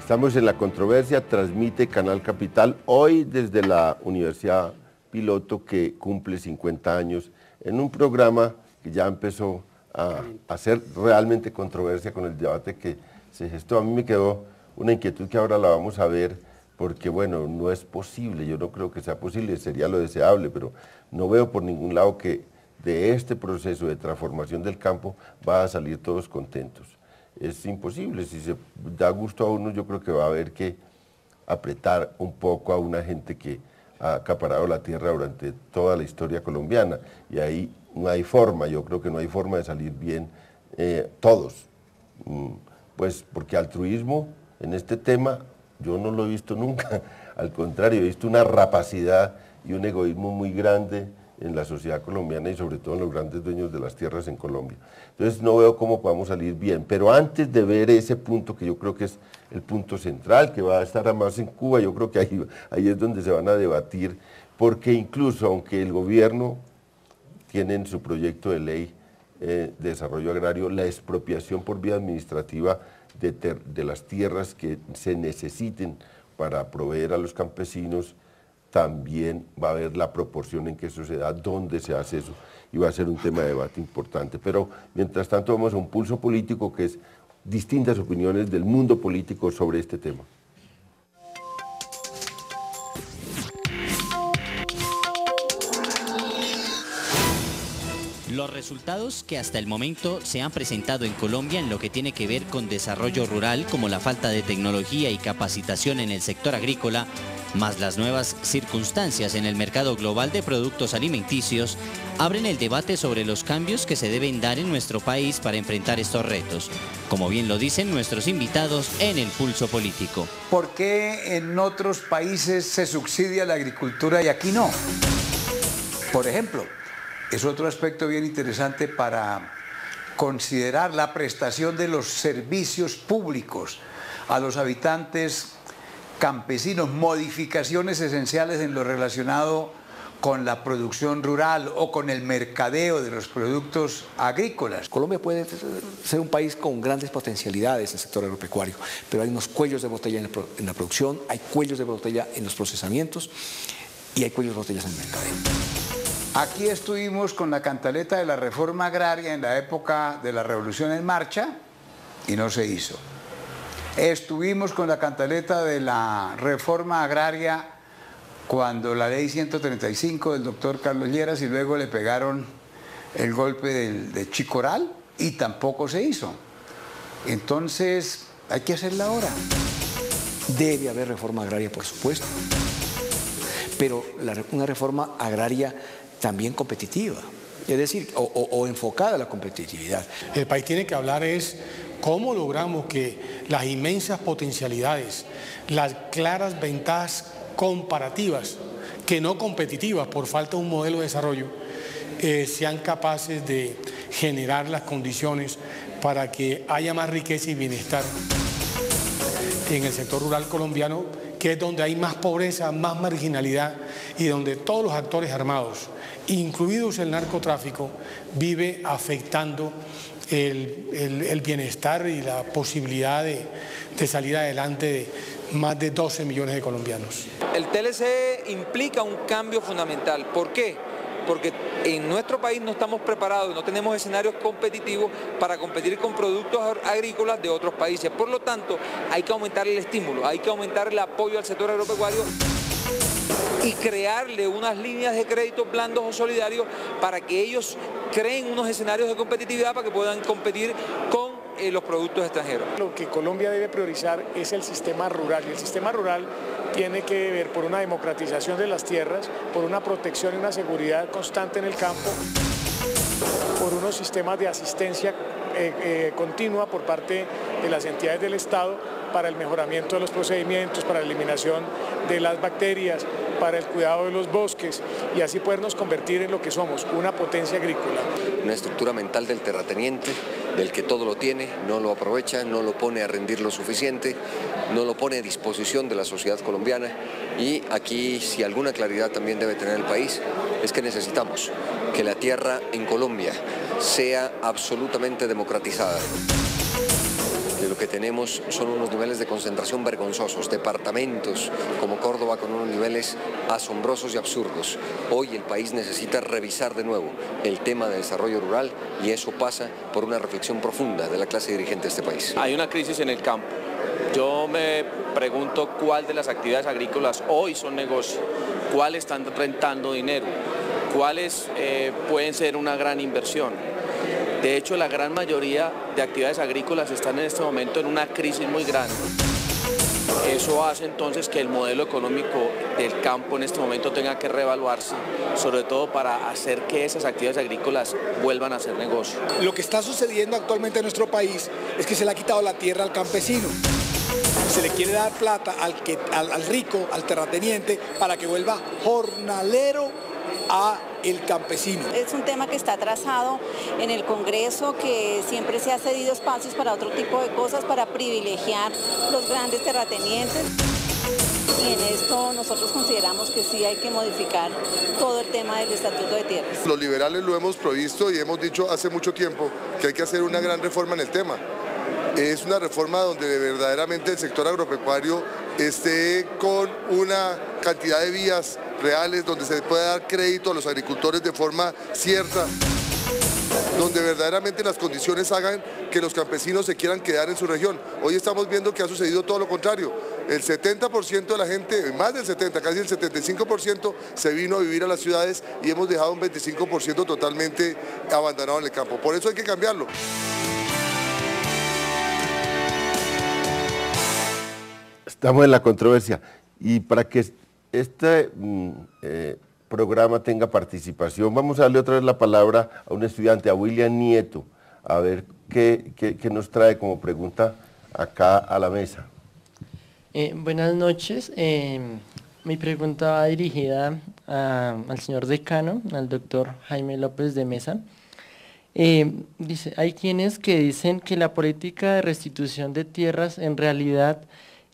Estamos en La Controversia, transmite Canal Capital, hoy desde la Universidad Piloto, que cumple 50 años, en un programa que ya empezó a hacer realmente controversia con el debate que se gestó. A mí me quedó una inquietud que ahora la vamos a ver, porque bueno, no es posible, yo no creo que sea posible, sería lo deseable, pero no veo por ningún lado que de este proceso de transformación del campo va a salir todos contentos. Es imposible, si se da gusto a uno, yo creo que va a haber que apretar un poco a una gente que ha acaparado la tierra durante toda la historia colombiana, y ahí no hay forma, yo creo que no hay forma de salir bien todos, pues porque altruismo en este tema yo no lo he visto nunca, al contrario, he visto una rapacidad y un egoísmo muy grande en la sociedad colombiana y sobre todo en los grandes dueños de las tierras en Colombia. Entonces no veo cómo podamos salir bien, pero antes de ver ese punto que yo creo que es el punto central, que va a estar además en Cuba, yo creo que ahí es donde se van a debatir, porque incluso aunque el gobierno tiene en su proyecto de ley de desarrollo agrario la expropiación por vía administrativa de las tierras que se necesiten para proveer a los campesinos, también va a haber la proporción en que eso se da, dónde se hace eso, y va a ser un tema de debate importante. Pero mientras tanto vamos a un pulso político que es distintas opiniones del mundo político sobre este tema. Los resultados que hasta el momento se han presentado en Colombia en lo que tiene que ver con desarrollo rural, como la falta de tecnología y capacitación en el sector agrícola, más las nuevas circunstancias en el mercado global de productos alimenticios, abren el debate sobre los cambios que se deben dar en nuestro país para enfrentar estos retos, como bien lo dicen nuestros invitados en el Pulso Político. ¿Por qué en otros países se subsidia la agricultura y aquí no? Por ejemplo, es otro aspecto bien interesante para considerar la prestación de los servicios públicos a los habitantes campesinos, modificaciones esenciales en lo relacionado con la producción rural o con el mercadeo de los productos agrícolas. Colombia puede ser un país con grandes potencialidades en el sector agropecuario, pero hay unos cuellos de botella en la producción, hay cuellos de botella en los procesamientos y hay cuellos de botellas en el mercadeo. Aquí estuvimos con la cantaleta de la reforma agraria en la época de la Revolución en Marcha y no se hizo. Estuvimos con la cantaleta de la reforma agraria cuando la ley 135 del doctor Carlos Lleras y luego le pegaron el golpe de Chicoral y tampoco se hizo. Entonces hay que hacerla ahora. Debe haber reforma agraria, por supuesto. pero una reforma agraria también competitiva, es decir, o enfocada a la competitividad. El país tiene que hablar es cómo logramos que las inmensas potencialidades, las claras ventajas comparativas, que no competitivas por falta de un modelo de desarrollo, sean capaces de generar las condiciones para que haya más riqueza y bienestar en el sector rural colombiano, que es donde hay más pobreza, más marginalidad y donde todos los actores armados, incluidos el narcotráfico, vive afectando el bienestar y la posibilidad de salir adelante de más de 12 millones de colombianos. El TLC implica un cambio fundamental. ¿Por qué? Porque en nuestro país no estamos preparados, no tenemos escenarios competitivos para competir con productos agrícolas de otros países. Por lo tanto, hay que aumentar el estímulo, hay que aumentar el apoyo al sector agropecuario y crearle unas líneas de crédito blandos o solidarios para que ellos creen unos escenarios de competitividad para que puedan competir con los productos extranjeros. Lo que Colombia debe priorizar es el sistema rural, y el sistema rural tiene que ver por una democratización de las tierras, por una protección y una seguridad constante en el campo, por unos sistemas de asistencia continua por parte de las entidades del Estado para el mejoramiento de los procedimientos, para la eliminación de las bacterias, para el cuidado de los bosques y así podernos convertir en lo que somos, una potencia agrícola. Una estructura mental del terrateniente, del que todo lo tiene, no lo aprovecha, no lo pone a rendir lo suficiente, no lo pone a disposición de la sociedad colombiana, y aquí si alguna claridad también debe tener el país es que necesitamos que la tierra en Colombia sea absolutamente democratizada. Que lo que tenemos son unos niveles de concentración vergonzosos, departamentos como Córdoba con unos niveles asombrosos y absurdos. Hoy el país necesita revisar de nuevo el tema de desarrollo rural y eso pasa por una reflexión profunda de la clase dirigente de este país. Hay una crisis en el campo. Yo me pregunto cuál de las actividades agrícolas hoy son negocio, cuáles están rentando dinero, cuáles pueden ser una gran inversión. De hecho, la gran mayoría de actividades agrícolas están en este momento en una crisis muy grande. Eso hace entonces que el modelo económico del campo en este momento tenga que reevaluarse, sobre todo para hacer que esas actividades agrícolas vuelvan a ser negocio. Lo que está sucediendo actualmente en nuestro país es que se le ha quitado la tierra al campesino. Se le quiere dar plata al rico, al terrateniente, para que vuelva jornalero a el campesino. Es un tema que está trazado en el Congreso, que siempre se ha cedido espacios para otro tipo de cosas, para privilegiar los grandes terratenientes. Y en esto nosotros consideramos que sí hay que modificar todo el tema del Estatuto de Tierras. Los liberales lo hemos provisto y hemos dicho hace mucho tiempo que hay que hacer una gran reforma en el tema. Es una reforma donde verdaderamente el sector agropecuario esté con una cantidad de vías reales, donde se pueda dar crédito a los agricultores de forma cierta, donde verdaderamente las condiciones hagan que los campesinos se quieran quedar en su región. Hoy estamos viendo que ha sucedido todo lo contrario. El 70% de la gente, más del 70%, casi el 75% se vino a vivir a las ciudades y hemos dejado un 25% totalmente abandonado en el campo. Por eso hay que cambiarlo. Estamos en la controversia y para que este programa tenga participación, vamos a darle otra vez la palabra a un estudiante, a William Nieto, a ver qué nos trae como pregunta acá a la mesa. Buenas noches, mi pregunta va dirigida al señor decano, al doctor Jaime López de Mesa. Dice, hay quienes que dicen que la política de restitución de tierras en realidad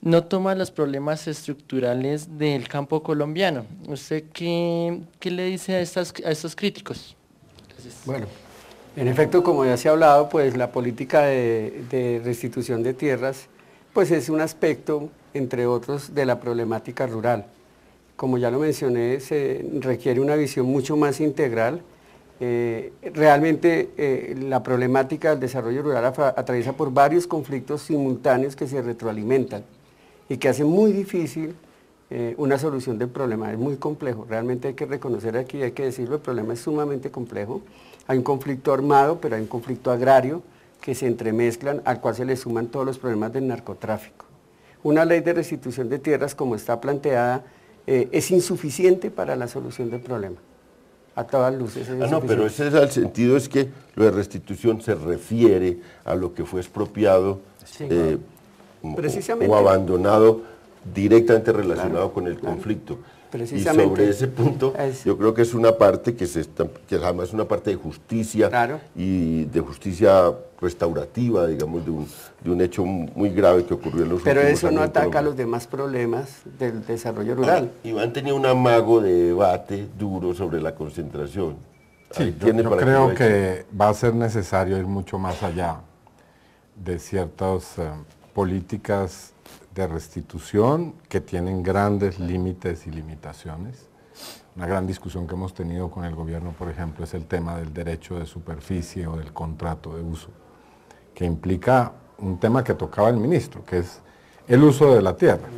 no toma los problemas estructurales del campo colombiano. ¿Usted qué le dice a estos críticos? Gracias. Bueno, en efecto, como ya se ha hablado, pues la política de restitución de tierras pues es un aspecto, entre otros, de la problemática rural. Como ya lo mencioné, se requiere una visión mucho más integral. Realmente la problemática del desarrollo rural atraviesa por varios conflictos simultáneos que se retroalimentan y que hace muy difícil una solución del problema. Es muy complejo, realmente hay que reconocer aquí, hay que decirlo, el problema es sumamente complejo. Hay un conflicto armado, pero hay un conflicto agrario que se entremezclan, al cual se le suman todos los problemas del narcotráfico. Una ley de restitución de tierras como está planteada es insuficiente para la solución del problema. A todas luces es no, pero ese es el sentido, es que lo de restitución se refiere a lo que fue expropiado o abandonado directamente relacionado con el conflicto. Y sobre ese punto, yo creo que es una parte que además es una parte de justicia y de justicia restaurativa, digamos, de un hecho muy grave que ocurrió en los últimos años. Pero eso no ataca a los demás problemas del desarrollo rural. Iván tenía un amago de debate duro sobre la concentración. Sí, yo creo que va a ser necesario ir mucho más allá de ciertas políticas de restitución que tienen grandes límites y limitaciones. Una gran discusión que hemos tenido con el gobierno, por ejemplo, es el tema del derecho de superficie o del contrato de uso, que implica un tema que tocaba el ministro, que es el uso de la tierra.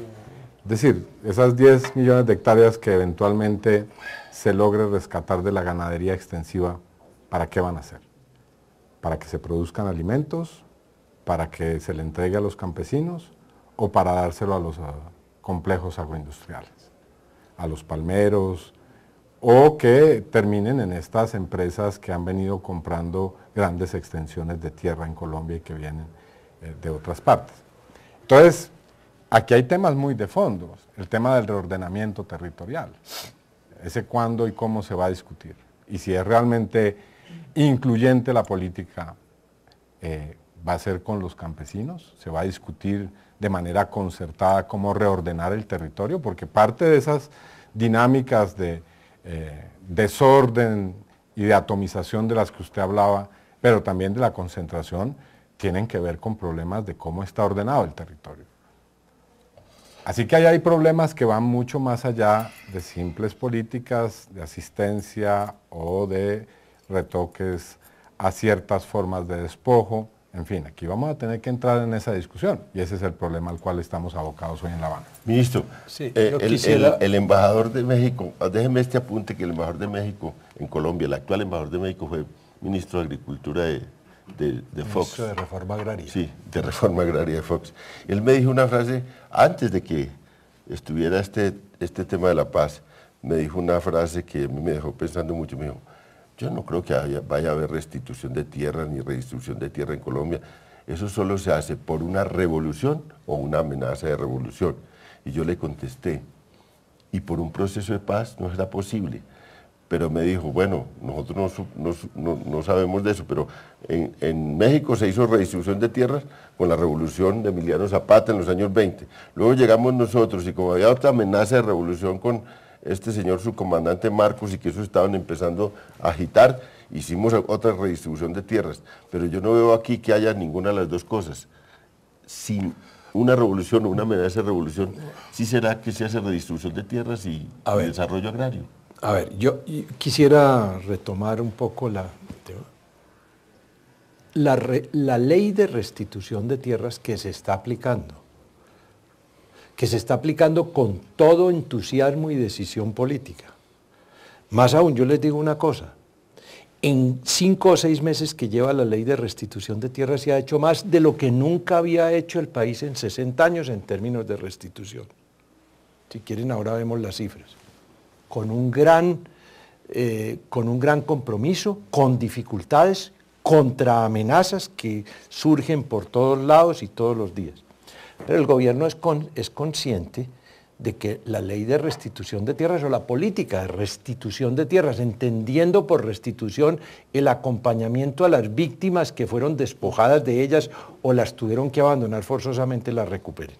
Es decir, esas 10 millones de hectáreas que eventualmente se logre rescatar de la ganadería extensiva, ¿para qué van a ser? ¿Para que se produzcan alimentos? ¿Para que se le entregue a los campesinos? ¿O para dárselo a los complejos agroindustriales, a los palmeros, o que terminen en estas empresas que han venido comprando grandes extensiones de tierra en Colombia y que vienen de otras partes? Entonces, aquí hay temas muy de fondo, el tema del reordenamiento territorial, ese cuándo y cómo se va a discutir, y si es realmente incluyente la política, va a ser con los campesinos, se va a discutir de manera concertada cómo reordenar el territorio, porque parte de esas dinámicas de desorden y de atomización de las que usted hablaba, pero también de la concentración, tienen que ver con problemas de cómo está ordenado el territorio. Así que ahí hay problemas que van mucho más allá de simples políticas de asistencia o de retoques a ciertas formas de despojo. En fin, aquí vamos a tener que entrar en esa discusión y ese es el problema al cual estamos abocados hoy en La Habana. Ministro, sí, el embajador de México, déjeme este apunte, que el embajador de México en Colombia, el actual embajador de México fue ministro de Agricultura de Fox. Ministro de Reforma Agraria. Sí, de Reforma Agraria de Fox. Él me dijo una frase, antes de que estuviera este tema de la paz, me dijo una frase que me dejó pensando mucho, me dijo, yo no creo que vaya a haber restitución de tierra ni redistribución de tierra en Colombia. Eso solo se hace por una revolución o una amenaza de revolución. Y yo le contesté, y por un proceso de paz no será posible. Pero me dijo, bueno, nosotros no sabemos de eso, pero en México se hizo redistribución de tierras con la revolución de Emiliano Zapata en los años 20. Luego llegamos nosotros y como había otra amenaza de revolución con este señor subcomandante Marcos y que eso estaban empezando a agitar, hicimos otra redistribución de tierras, pero yo no veo aquí que haya ninguna de las dos cosas. Sin una revolución o una amenaza de revolución, ¿sí será que se hace redistribución de tierras y desarrollo agrario? A ver, yo quisiera retomar un poco la ley de restitución de tierras que se está aplicando con todo entusiasmo y decisión política. Más aún, yo les digo una cosa, en 5 o 6 meses que lleva la ley de restitución de tierras se ha hecho más de lo que nunca había hecho el país en 60 años en términos de restitución. Si quieren, ahora vemos las cifras. Con un gran compromiso, con dificultades, contra amenazas que surgen por todos lados y todos los días. Pero el gobierno es consciente de que la ley de restitución de tierras o la política de restitución de tierras, entendiendo por restitución el acompañamiento a las víctimas que fueron despojadas de ellas o las tuvieron que abandonar forzosamente, las recuperen.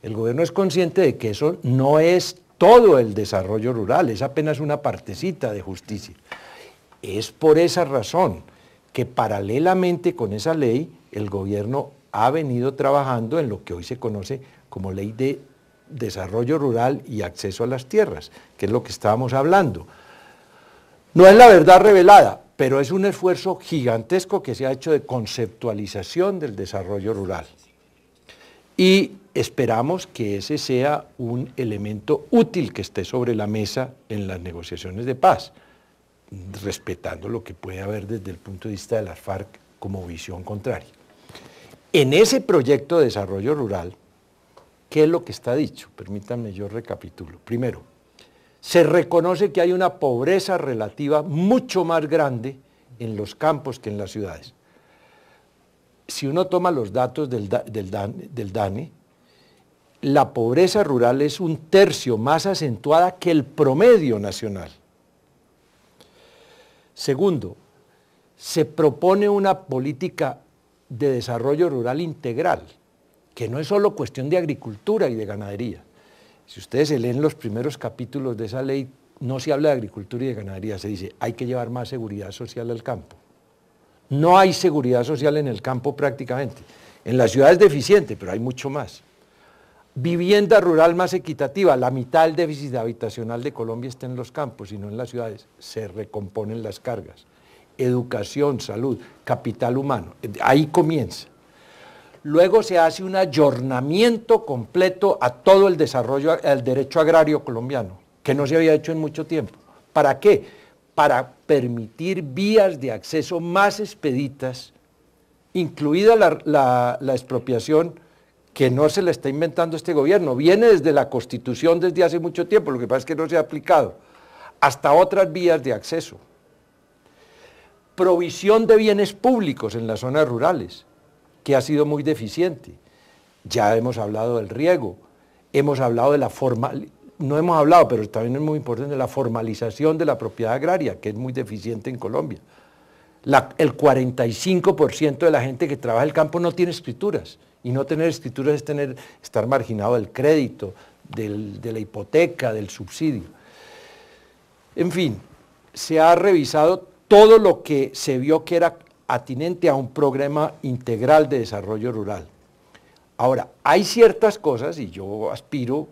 El gobierno es consciente de que eso no es todo el desarrollo rural, es apenas una partecita de justicia. Es por esa razón que paralelamente con esa ley, el gobierno ha venido trabajando en lo que hoy se conoce como Ley de Desarrollo Rural y Acceso a las Tierras, que es lo que estábamos hablando. No es la verdad revelada, pero es un esfuerzo gigantesco que se ha hecho de conceptualización del desarrollo rural. Y esperamos que ese sea un elemento útil que esté sobre la mesa en las negociaciones de paz, respetando lo que puede haber desde el punto de vista de las FARC como visión contraria. En ese proyecto de desarrollo rural, ¿qué es lo que está dicho? Permítanme, yo recapitulo. Primero, se reconoce que hay una pobreza relativa mucho más grande en los campos que en las ciudades. Si uno toma los datos del DANE, la pobreza rural es 1/3 más acentuada que el promedio nacional. Segundo, se propone una política de desarrollo rural integral, que no es solo cuestión de agricultura y de ganadería. Si ustedes se leen los primeros capítulos de esa ley, no se habla de agricultura y de ganadería, se dice, hay que llevar más seguridad social al campo. No hay seguridad social en el campo prácticamente. En la ciudad es deficiente, pero hay mucho más. Vivienda rural más equitativa, la mitad del déficit habitacional de Colombia está en los campos y no en las ciudades, se recomponen las cargas. Educación, salud, capital humano, ahí comienza. Luego se hace un ayornamiento completo a todo el desarrollo, al derecho agrario colombiano, que no se había hecho en mucho tiempo. ¿Para qué? Para permitir vías de acceso más expeditas, incluida la expropiación, que no se le está inventando este gobierno, viene desde la Constitución desde hace mucho tiempo, lo que pasa es que no se ha aplicado, hasta otras vías de acceso. Provisión de bienes públicos en las zonas rurales, que ha sido muy deficiente. Ya hemos hablado del riego, hemos hablado de la no hemos hablado, pero también es muy importante, de la formalización de la propiedad agraria, que es muy deficiente en Colombia. El 45% de la gente que trabaja en el campo no tiene escrituras, y no tener escrituras es estar marginado del crédito, de la hipoteca, del subsidio. En fin, se ha revisado todo lo que se vio que era atinente a un programa integral de desarrollo rural. Ahora, hay ciertas cosas, y yo aspiro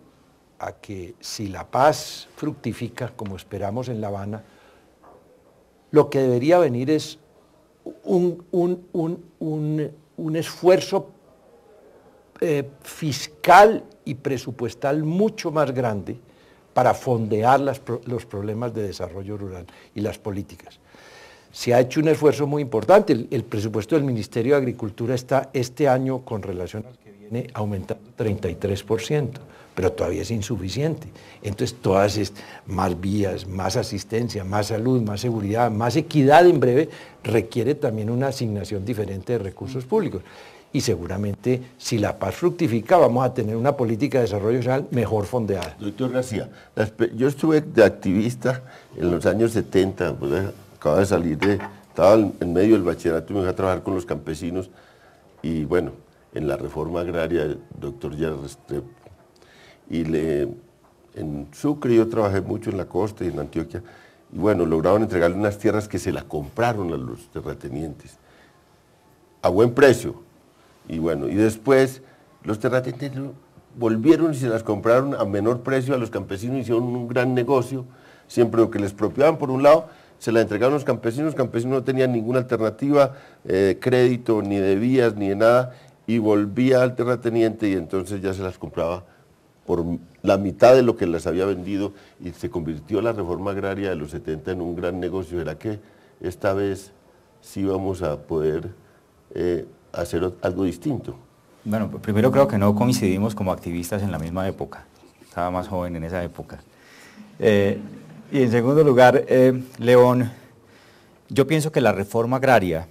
a que si la paz fructifica, como esperamos en La Habana, lo que debería venir es un esfuerzo fiscal y presupuestal mucho más grande para fondear los problemas de desarrollo rural y las políticas. Se ha hecho un esfuerzo muy importante, el presupuesto del Ministerio de Agricultura está este año con relación al que viene aumentando 33%, pero todavía es insuficiente. Entonces todas más vías, más asistencia, más salud, más seguridad, más equidad en breve, requiere también una asignación diferente de recursos públicos. Y seguramente si la paz fructifica vamos a tener una política de desarrollo social mejor fondeada. Doctor García, yo estuve de activista en los años 70, pues, acababa de salir estaba en medio del bachillerato y me fui a trabajar con los campesinos y bueno, en la reforma agraria del doctor Gerard Restrepo. Y en Sucre yo trabajé mucho en la costa y en Antioquia y bueno, lograron entregarle unas tierras que se las compraron a los terratenientes a buen precio. Y bueno, y después los terratenientes volvieron y se las compraron a menor precio a los campesinos, hicieron un gran negocio, siempre lo que les expropiaban por un lado, se la entregaron a los campesinos no tenían ninguna alternativa, crédito, ni de vías, ni de nada, y volvía al terrateniente y entonces ya se las compraba por la mitad de lo que les había vendido y se convirtió la reforma agraria de los 70 en un gran negocio. ¿Será que esta vez sí vamos a poder hacer algo distinto? Bueno, primero creo que no coincidimos como activistas en la misma época, estaba más joven en esa época. Y en segundo lugar, León, yo pienso que la reforma agraria,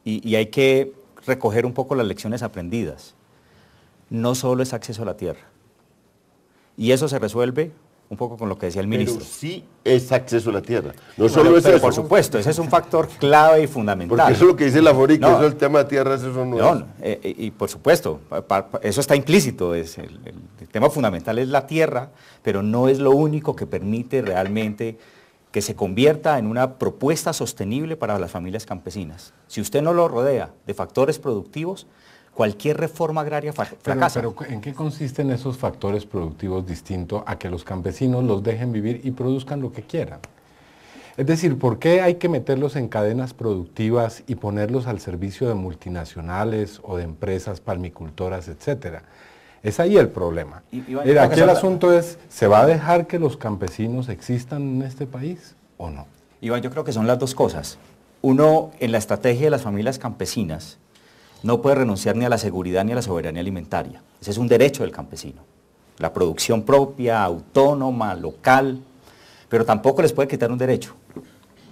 y hay que recoger un poco las lecciones aprendidas, no solo es acceso a la tierra, y eso se resuelve un poco con lo que decía el ministro. Pero sí es acceso a la tierra, no solo es eso. Por supuesto, ese es un factor clave y fundamental. Porque eso es lo que dice la FORIC, eso el tema de tierras, eso no es. Y por supuesto, eso está implícito, el tema fundamental es la tierra, pero no es lo único que permite realmente que se convierta en una propuesta sostenible para las familias campesinas. Si usted no lo rodea de factores productivos, cualquier reforma agraria fracasa. Pero ¿en qué consisten esos factores productivos distintos a que los campesinos los dejen vivir y produzcan lo que quieran? Es decir, ¿por qué hay que meterlos en cadenas productivas y ponerlos al servicio de multinacionales o de empresas palmicultoras, etcétera? Es ahí el problema. Aquí el asunto es, ¿se va a dejar que los campesinos existan en este país o no? Iván, yo creo que son las dos cosas. Uno, en la estrategia de las familias campesinas, no puede renunciar ni a la seguridad ni a la soberanía alimentaria. Ese es un derecho del campesino. La producción propia, autónoma, local, pero tampoco les puede quitar un derecho,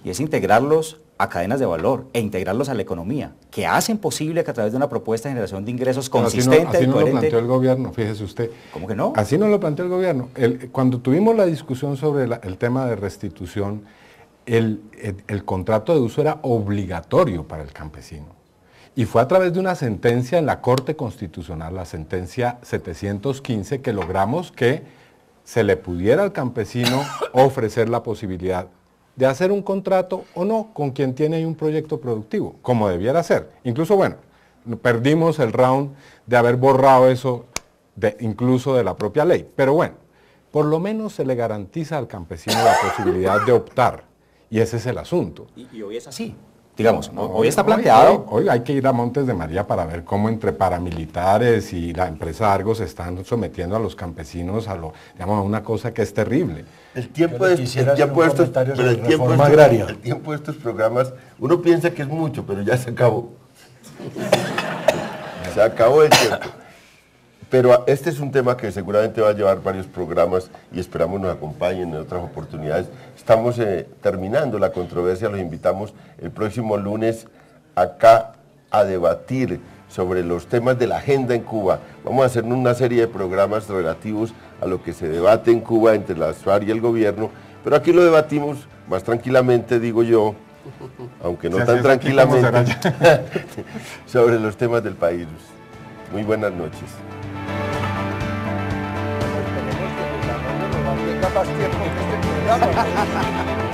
y es integrarlos a cadenas de valor e integrarlos a la economía, que hacen posible que a través de una propuesta de generación de ingresos consistente así y no coherente... lo planteó el gobierno, fíjese usted. ¿Cómo que no? Así no lo planteó el gobierno. Cuando tuvimos la discusión sobre el tema de restitución, el contrato de uso era obligatorio para el campesino. Y fue a través de una sentencia en la Corte Constitucional, la sentencia 715, que logramos que se le pudiera al campesino ofrecer la posibilidad de hacer un contrato o no con quien tiene ahí un proyecto productivo, como debiera ser. Incluso, bueno, perdimos el round de haber borrado eso incluso de la propia ley. Pero bueno, por lo menos se le garantiza al campesino la posibilidad de optar. Y ese es el asunto. Y hoy es así. Digamos, hoy está planteado... Hoy hay que ir a Montes de María para ver cómo entre paramilitares y la empresa Argos se están sometiendo a los campesinos a una cosa que es terrible. El tiempo de estos programas, uno piensa que es mucho, pero ya se acabó. Se acabó el tiempo. Pero este es un tema que seguramente va a llevar varios programas y esperamos nos acompañen en otras oportunidades. Estamos terminando la controversia, los invitamos el próximo lunes acá a debatir sobre los temas de la agenda en Cuba. Vamos a hacer una serie de programas relativos a lo que se debate en Cuba entre la FARC y el gobierno, pero aquí lo debatimos más tranquilamente, digo yo, aunque no tan tranquilamente, sobre los temas del país. Muy buenas noches. Más tiempo que este programa.